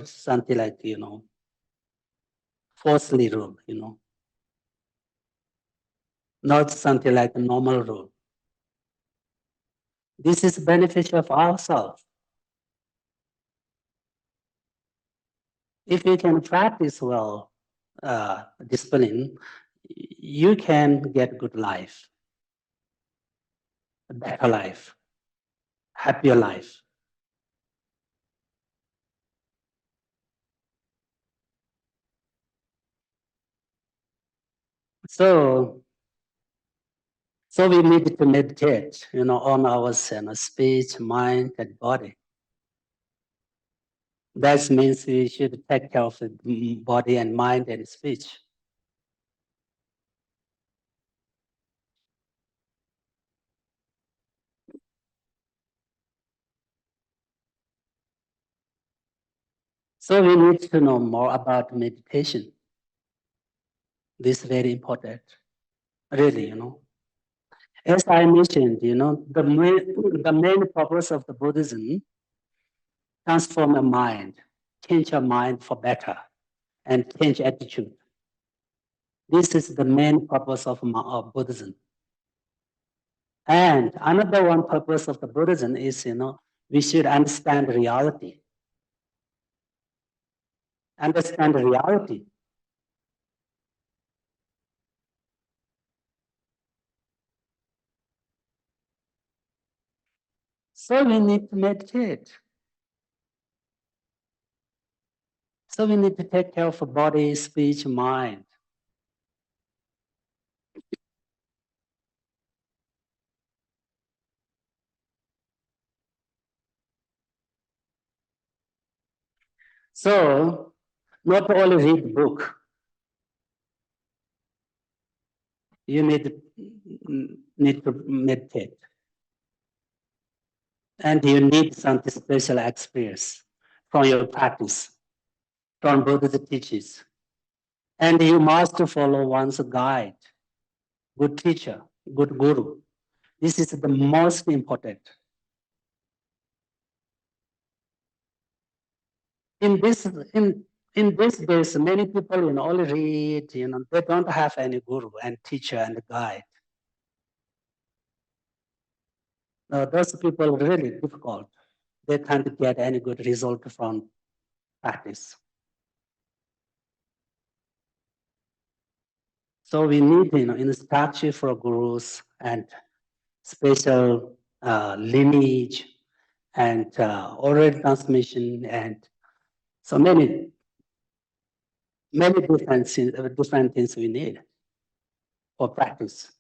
something like forcefully rule. Not something like a normal rule. This is beneficial for ourselves. If you can practice well discipline, you can get good life, a better life, happier life. So we need to meditate, on our speech, mind, and body. That means we should take care of the body and mind and speech. So we need to know more about meditation. This is very important, really, As I mentioned, the main purpose of the Buddhism, transform a mind, change your mind for better, and change attitude. This is the main purpose of Buddhism. And another one purpose of the Buddhism is, we should understand reality. Understand reality. So we need to meditate. So we need to take care of body, speech, mind. So not only read book, you need to meditate. And you need some special experience from your practice, from Buddhist teachers. And you must follow one's guide, good teacher, good guru. This is the most important. In this in these days, many people only read, they don't have any guru and teacher and guide. Those people really difficult. They can't get any good result from practice. So we need, instruction for gurus and special lineage and oral transmission and so many different things we need for practice.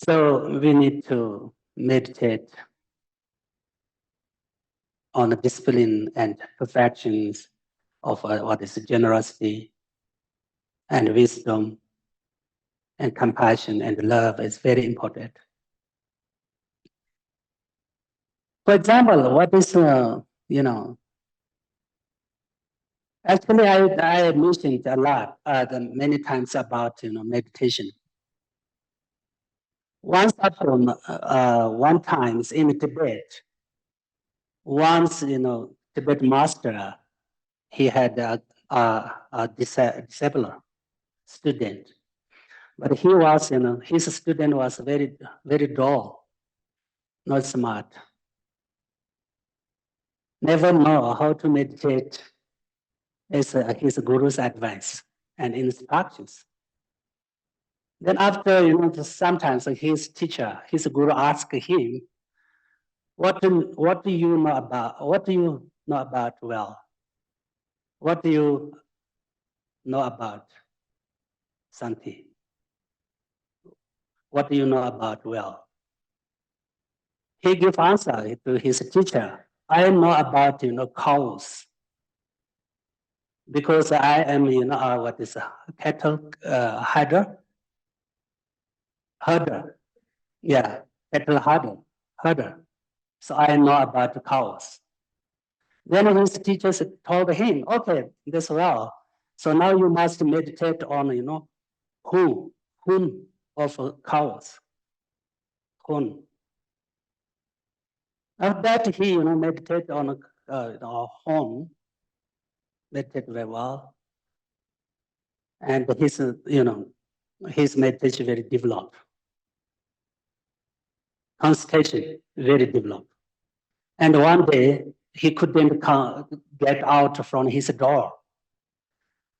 So we need to meditate on the discipline and perfections of what is generosity and wisdom and compassion and love is very important. For example, what is, actually I mentioned a lot, many times about, meditation. Once upon one times in Tibet, once, Tibet master, he had a disciple, student, but he was, his student was very, very dull, not smart, never know how to meditate as his guru's advice and instructions. Then after, sometimes his teacher, his guru asked him, what do you know about well? What do you know about Santi? What do you know about well? He gave answer to his teacher. I know about, cows because I am, what is a cattle herder. Yeah, cattle herder. So I know about the cows. Then his teachers told him, okay, that's well. So now you must meditate on, horn of cows. Horn. After that, he, meditate on horn, meditate very well. And his meditation very developed. Concentration very developed. And one day, he couldn't get out from his door.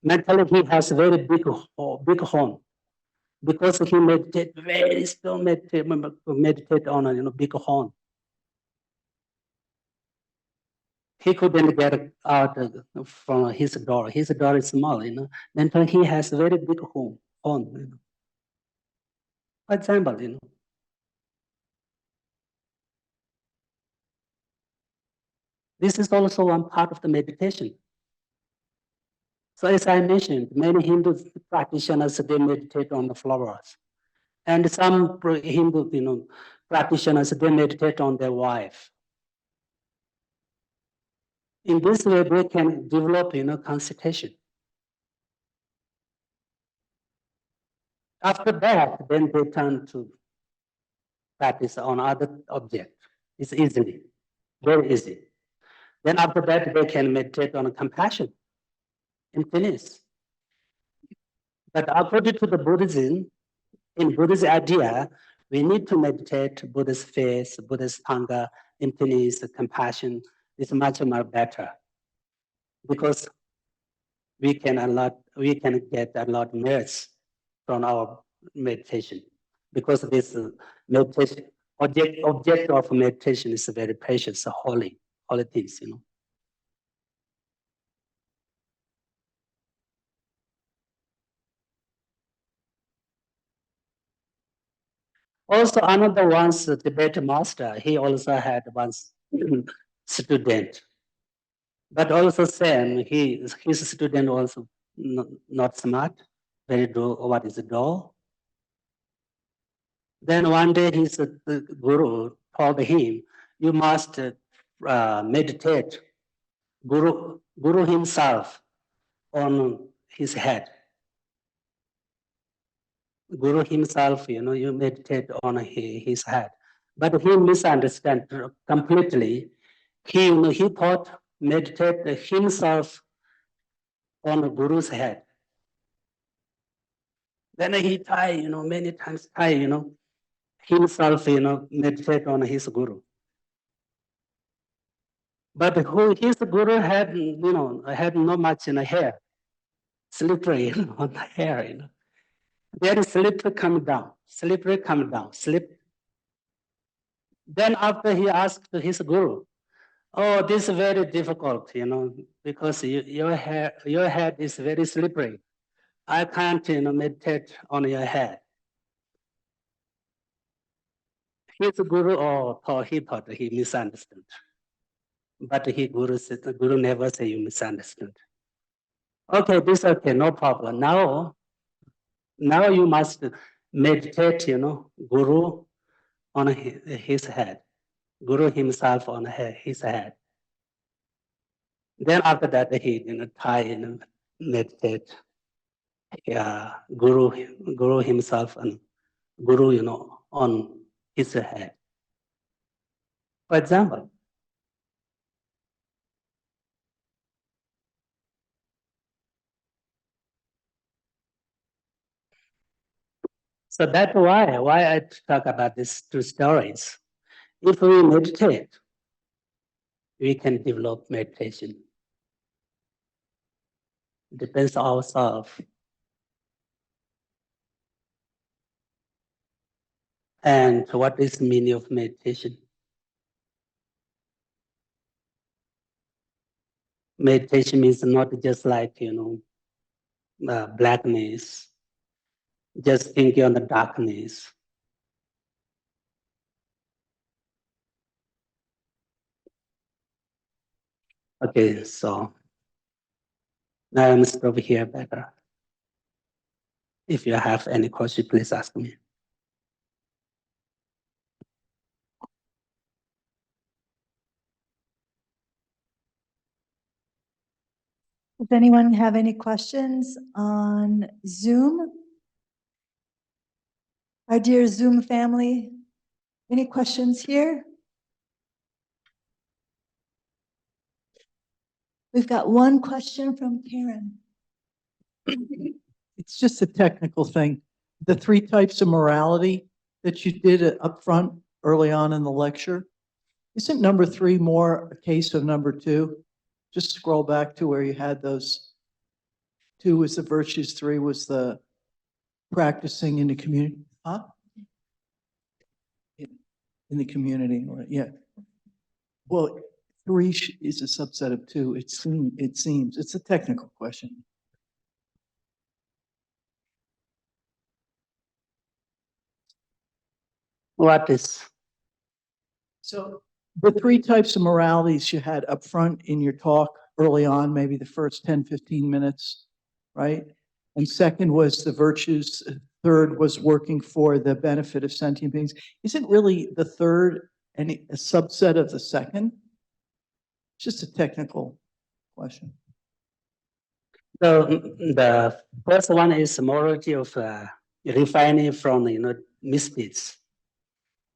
Mentally, he has very big horn because he meditate very still meditate on a big horn. He couldn't get out from his door. His door is small, Then he has very big horn. For example, this is also one part of the meditation. So as I mentioned, many Hindu practitioners, they meditate on the flowers. And some Hindu, practitioners, they meditate on their wife. In this way, they can develop, concentration. After that, then they turn to practice on other object. It's easily, very easy. Then after that, they can meditate on compassion and finish. But according to the Buddhism, in Buddhist idea, we need to meditate Buddhist faith, Buddhist Sangha, infinite compassion is much more better because we can get a lot merits from our meditation because this meditation object of meditation is very precious, holy things, Also, another one's Tibetan master, he also had one student, but also same, his student also not smart, very what is dull. Then one day the guru told him, you must meditate Guru himself on his head. Guru himself, you meditate on his head. But he misunderstood completely. He thought meditate himself on the Guru's head. Then he tried, many times try, himself, meditate on his Guru. But his Guru had, had not much in the hair, slippery on the hair, Then slippery come down, slippery come down, slip. Then after he asked his Guru, oh, this is very difficult, because your head is very slippery. I can't, meditate on your head. His Guru, he thought he misunderstood. But the Guru never say you misunderstood. Okay, this is okay, no problem. Now you must meditate, Guru on his head, Guru himself on his head. Then after that, he try meditate. Yeah, Guru himself and Guru, on his head. For example, so that's why I talk about these two stories. If we meditate, we can develop meditation. Depends on ourselves. And what is the meaning of meditation? Meditation means not just like, blackness, just thinking on the darkness. Okay, so now I'm stop here better. If you have any question, please ask me. Does anyone have any questions on Zoom? Our dear Zoom family, any questions here? We've got one question from Karen. It's just a technical thing. The 3 types of morality that you did up front early on in the lecture, isn't number 3 more a case of number 2? Just scroll back to where you had those. 2 was the virtues, 3 was the practicing in the community. Huh? In the community, yeah. Well, 3 is a subset of 2. It seems. It's a technical question. What is? So the 3 types of moralities you had up front in your talk early on, maybe the first 10, 15 minutes, right? And second was the virtues third was working for the benefit of sentient beings. Isn't really the third a subset of the second? Just a technical question. So the first one is morality of refining from misdeeds.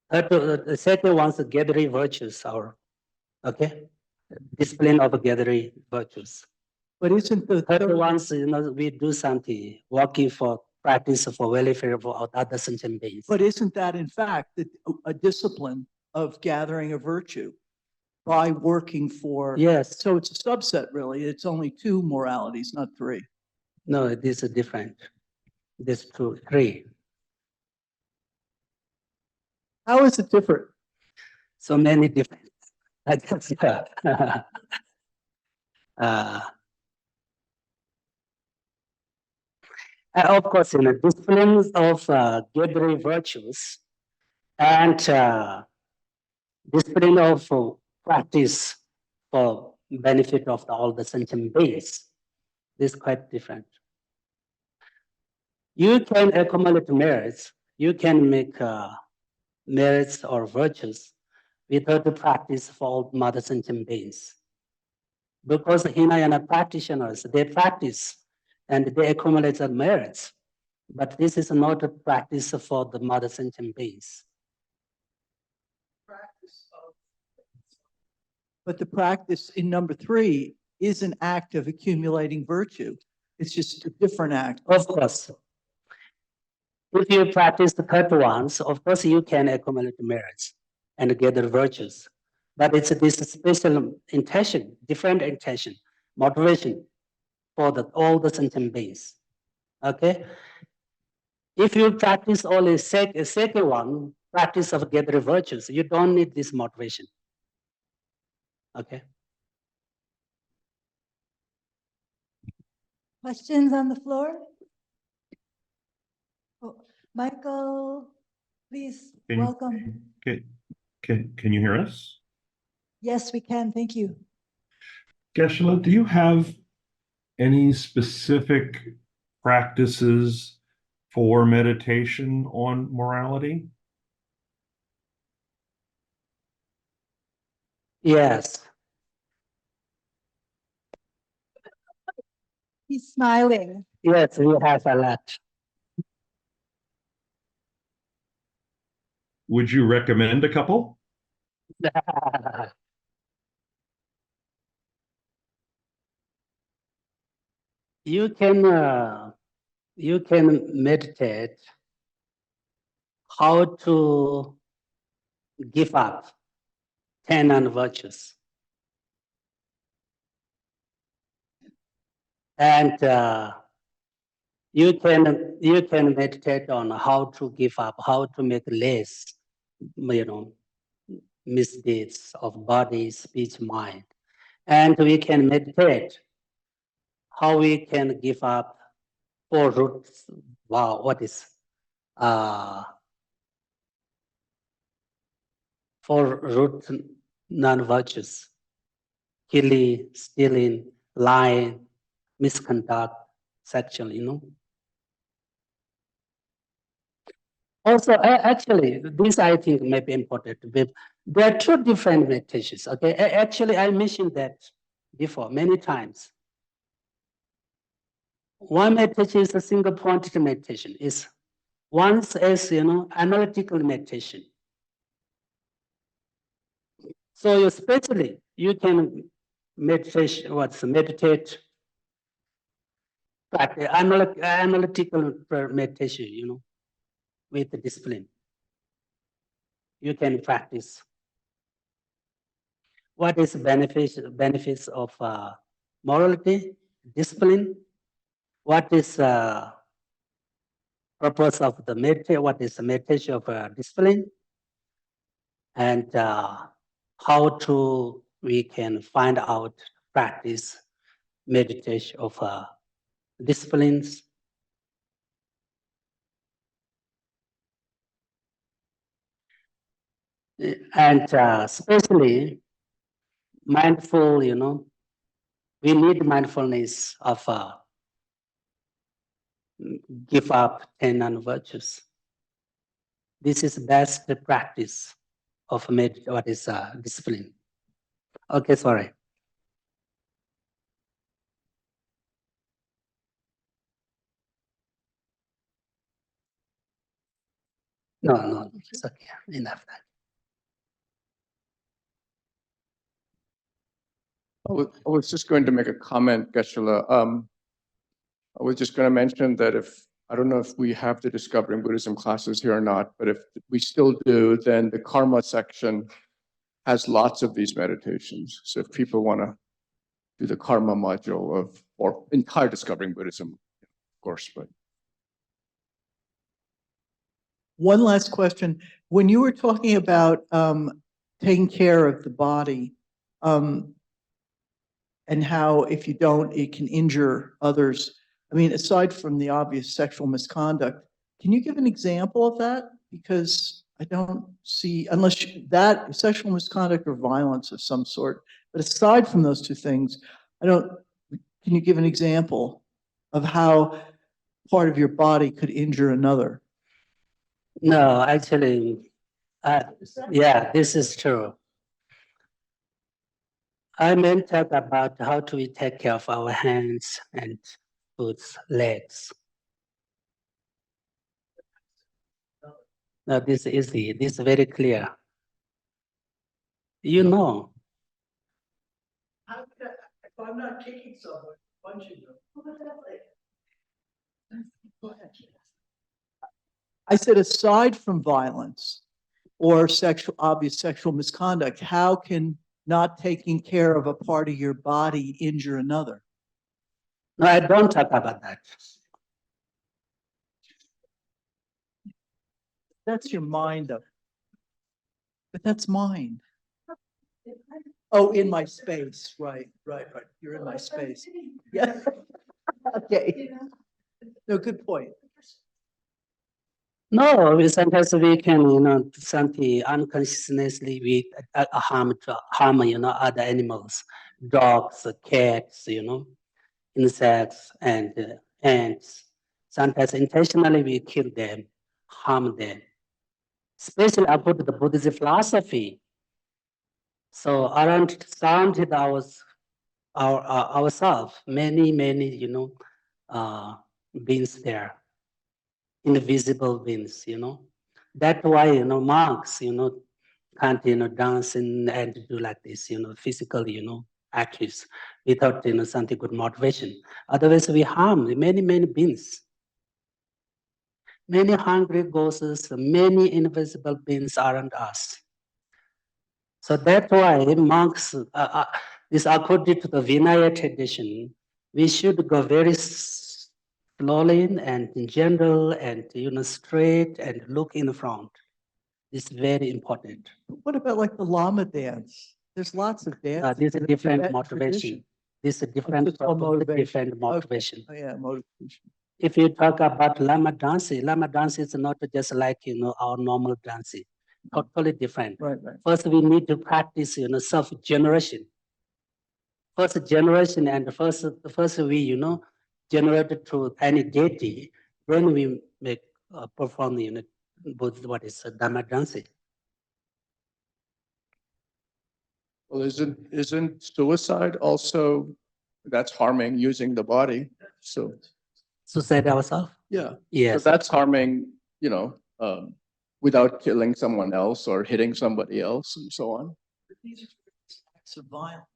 The second one is gathering virtues, or discipline of gathering virtues. But isn't the Third third one is we do something, working for practice for welfare of other sentient beings. But isn't that in fact a discipline of gathering a virtue by working for? Yes. So it's a subset, really. It's only two moralities, not three. No, this is different. This two, three. How is it different? So many different. I guess, of course, disciplines of gathering virtues and discipline of practice for benefit of all the sentient beings. This is quite different. You can accumulate merits. You can make merits or virtues without the practice for all mother sentient beings. Because Hinayana practitioners, they practice and they accumulate the merits. But this is not a practice for the mother sentient beings. But the practice in number three is an act of accumulating virtue. It's just a different act. Of course. If you practice the third ones, of course you can accumulate merits and gather virtues. But it's this special intention, different intention, motivation for all the sentient beings. Okay? If you practice only second one, practice of gathering virtues, you don't need this motivation. Okay? Questions on the floor? Oh, Michael, please, Can you- welcome. Can you hear us? Yes, we can. Thank you. Geshe, do you have any specific practices for meditation on morality? Yes. He's smiling. Yes, we have a lot. Would you recommend a couple? You can meditate how to give up 10 non-virtues. And you can meditate on how to give up, how to make less, misdeeds of body, speech, mind. And we can meditate how we can give up 4 roots. Wow, what is 4 root non-virtues? Killing, stealing, lying, misconduct, sexual, Also, actually, this I think may be important. There are 2 different meditations. Okay, actually, I mentioned that before many times. One meditation is a single pointed meditation. One is analytical meditation. So especially you can meditate practice analytical meditation, with the discipline. You can practice. What is benefits of morality, discipline? What is purpose of the meditation? What is the meditation of discipline? And how we can find out practice meditation of disciplines. And especially mindful, we need mindfulness of give up 10 non-virtues. This is best practice of discipline. Okay, sorry. No, it's okay. Enough that. I was just going to make a comment, Geshe-la. I was just going to mention that I don't know if we have the Discovering Buddhism classes here or not, but if we still do, then the karma section has lots of these meditations. So if people want to do the karma module or entire Discovering Buddhism, of course, but. One last question. When you were talking about taking care of the body, and how if you don't, it can injure others. I mean, aside from the obvious sexual misconduct, can you give an example of that? Because I don't see, unless that sexual misconduct or violence of some sort, but aside from those two things, can you give an example of how part of your body could injure another? No, actually, yeah, this is true. I meant talk about how to take care of our hands and foot, legs. Now this is easy. This is very clear. You know. If I'm not kicking someone, punching them. Go ahead. I said, aside from violence or obvious sexual misconduct, how can not taking care of a part of your body injure another? No, I don't talk about that. That's your mind, though. But that's mine. Oh, in my space, right. You're in my space. Yeah. Okay. No, good point. No, sometimes we can, something unconsciously we harm, other animals, dogs, cats, insects and ants. Sometimes intentionally we kill them, harm them. Especially about the Buddhist philosophy. So around surrounded ourselves, many, beings there, invisible beings, That's why, monks, can't, dance and do like this, physically, actions without, something good motivation. Otherwise, we harm many beings. Many hungry ghosts, many invisible beings around us. So that's why monks, this according to the Vinaya tradition, we should go very slowly and in general and straight and look in front. It's very important. What about like the Lama dance? There's lots of dance. This is different motivation. This is different, different motivation. Okay. Oh, yeah, motivation. If you talk about Lama dancing is not just like our normal dancing. Totally different. Right. First, we need to practice, self-generation. First generation and first we, generate to any deity. Then we make perform, what is Dharma dancing. Well, isn't suicide also, that's harming using the body? So Suicide ourselves? yeah. Yes. So that's harming, without killing someone else or hitting somebody else and so on. But these are acts of violence.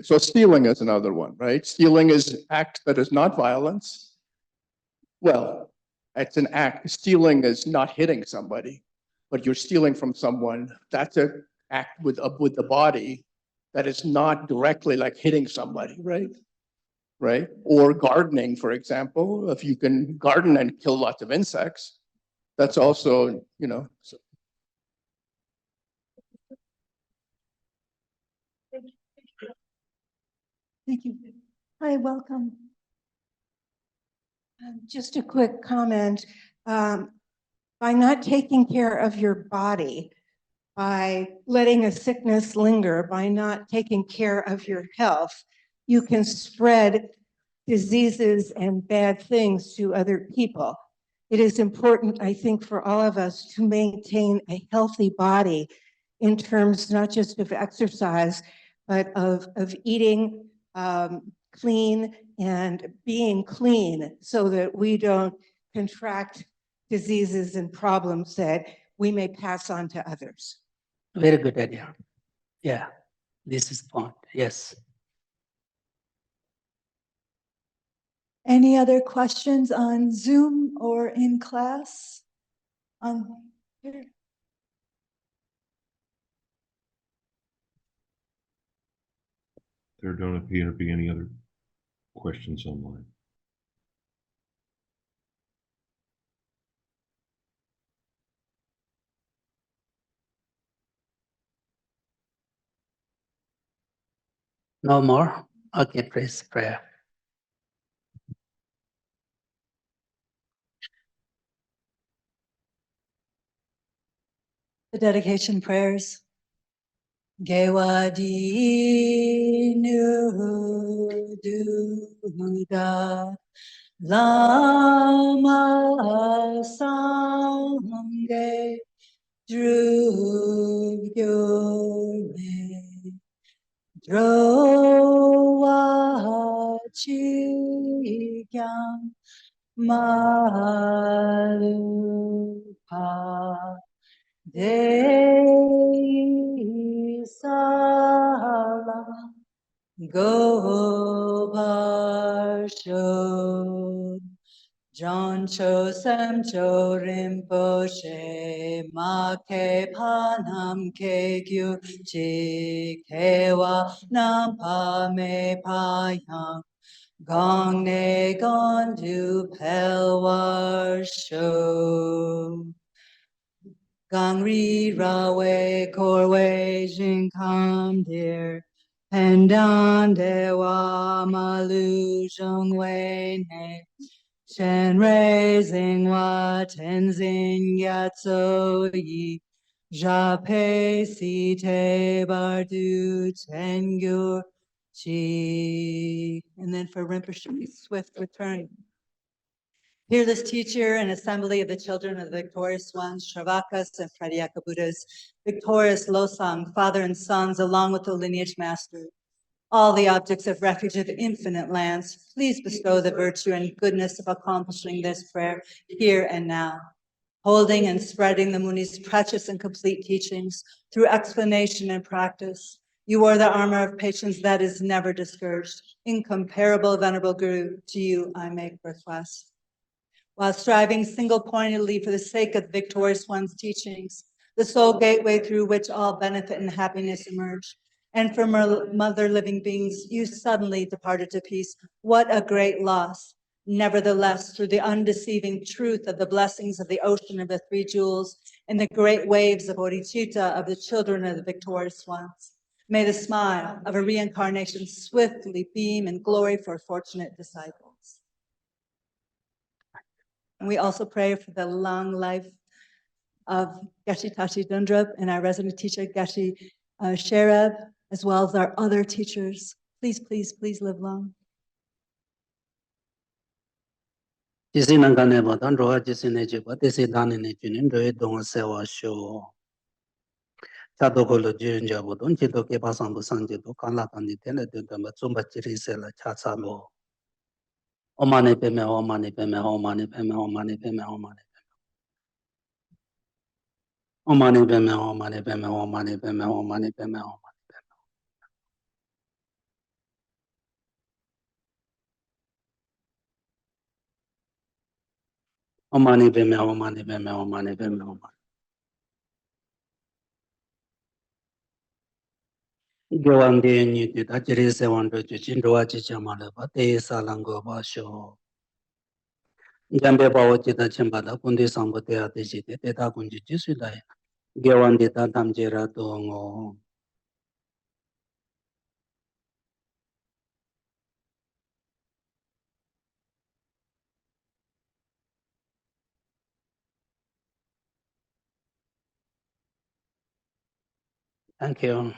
So stealing is another one, right? Stealing is an act that is not violence. Well, it's an act. Stealing is not hitting somebody, but you're stealing from someone. That's an act with the body that is not directly like hitting somebody, right? Right? Or gardening, for example. If you can garden and kill lots of insects, that's also, So. Thank you. Hi, welcome. Just a quick comment. By not taking care of your body, by letting a sickness linger, by not taking care of your health, you can spread diseases and bad things to other people. It is important, I think, for all of us to maintain a healthy body in terms not just of exercise, but of eating clean and being clean so that we don't contract diseases and problems that we may pass on to others. Very good idea. Yeah, this is the point. Yes. Any other questions on Zoom or in class? Here. There don't appear to be any other questions online. No more? Okay, please, prayer. The dedication prayers. Gewadi nu duda lama sangye drugyo drowa chikyam malupa Dei Salam Go Barsho John Cho Sam Cho Rinpoche Ma Ke Panam Ke Gyu Chi Ke Wa Nam Pa Me Pa Yang Gong Ne Gon Du Pel War Sho Gangri Rawe Korwe Jin Kam Dear Pendan Dewa Malu Zhong Wei Ne Shen Raising Wa Tenzin Yatso Yi Jape Si Te Bardu Tengyur Chi. And then for Rinpoche's swift return. Peerless teacher and assembly of the children of the victorious ones, Shravakas and Pratyeka Buddhas, victorious Losang, father and sons, along with the lineage master, all the objects of refuge of infinite lands, please bestow the virtue and goodness of accomplishing this prayer here and now, holding and spreading the Muni's precious and complete teachings through explanation and practice. You are the armor of patience that is never discouraged. Incomparable, venerable Guru, to you I make request. While striving single-pointedly for the sake of the victorious one's teachings, the sole gateway through which all benefit and happiness emerge. And from mother living beings, you suddenly departed to peace. What a great loss. Nevertheless, through the undeceiving truth of the blessings of the ocean of the three jewels and the great waves of Bodhicitta of the children of the victorious ones, may the smile of a reincarnation swiftly beam in glory for fortunate disciples. And we also pray for the long life of Geshe Tashi Dhondup and our resident teacher, Geshe Shereb, as well as our other teachers. Please, please, please live long. Jisi nangane ba dan roa jisi ne jiba desi dani ne junin roe donga sewa sho. Chado kolo jun jabo don jito ke pasan bu sanje do kala tani tene dunga ma zumba jiri se la cha sa lo. Omane peme, omane peme, omane peme, omane peme, omane Omani peme, omani peme, omani peme, omani peme, omani peme. Omani peme, omani peme, omani peme, omani. Gyawande nyi tu ta jiri se wando ju jindwa ji jamala ba te salango ba sho. Jambe ba wo jita chimba da kundi sambo te ate jite te ta kunji jisu da ya. Gyawande ta tamjira to ngo. Thank you.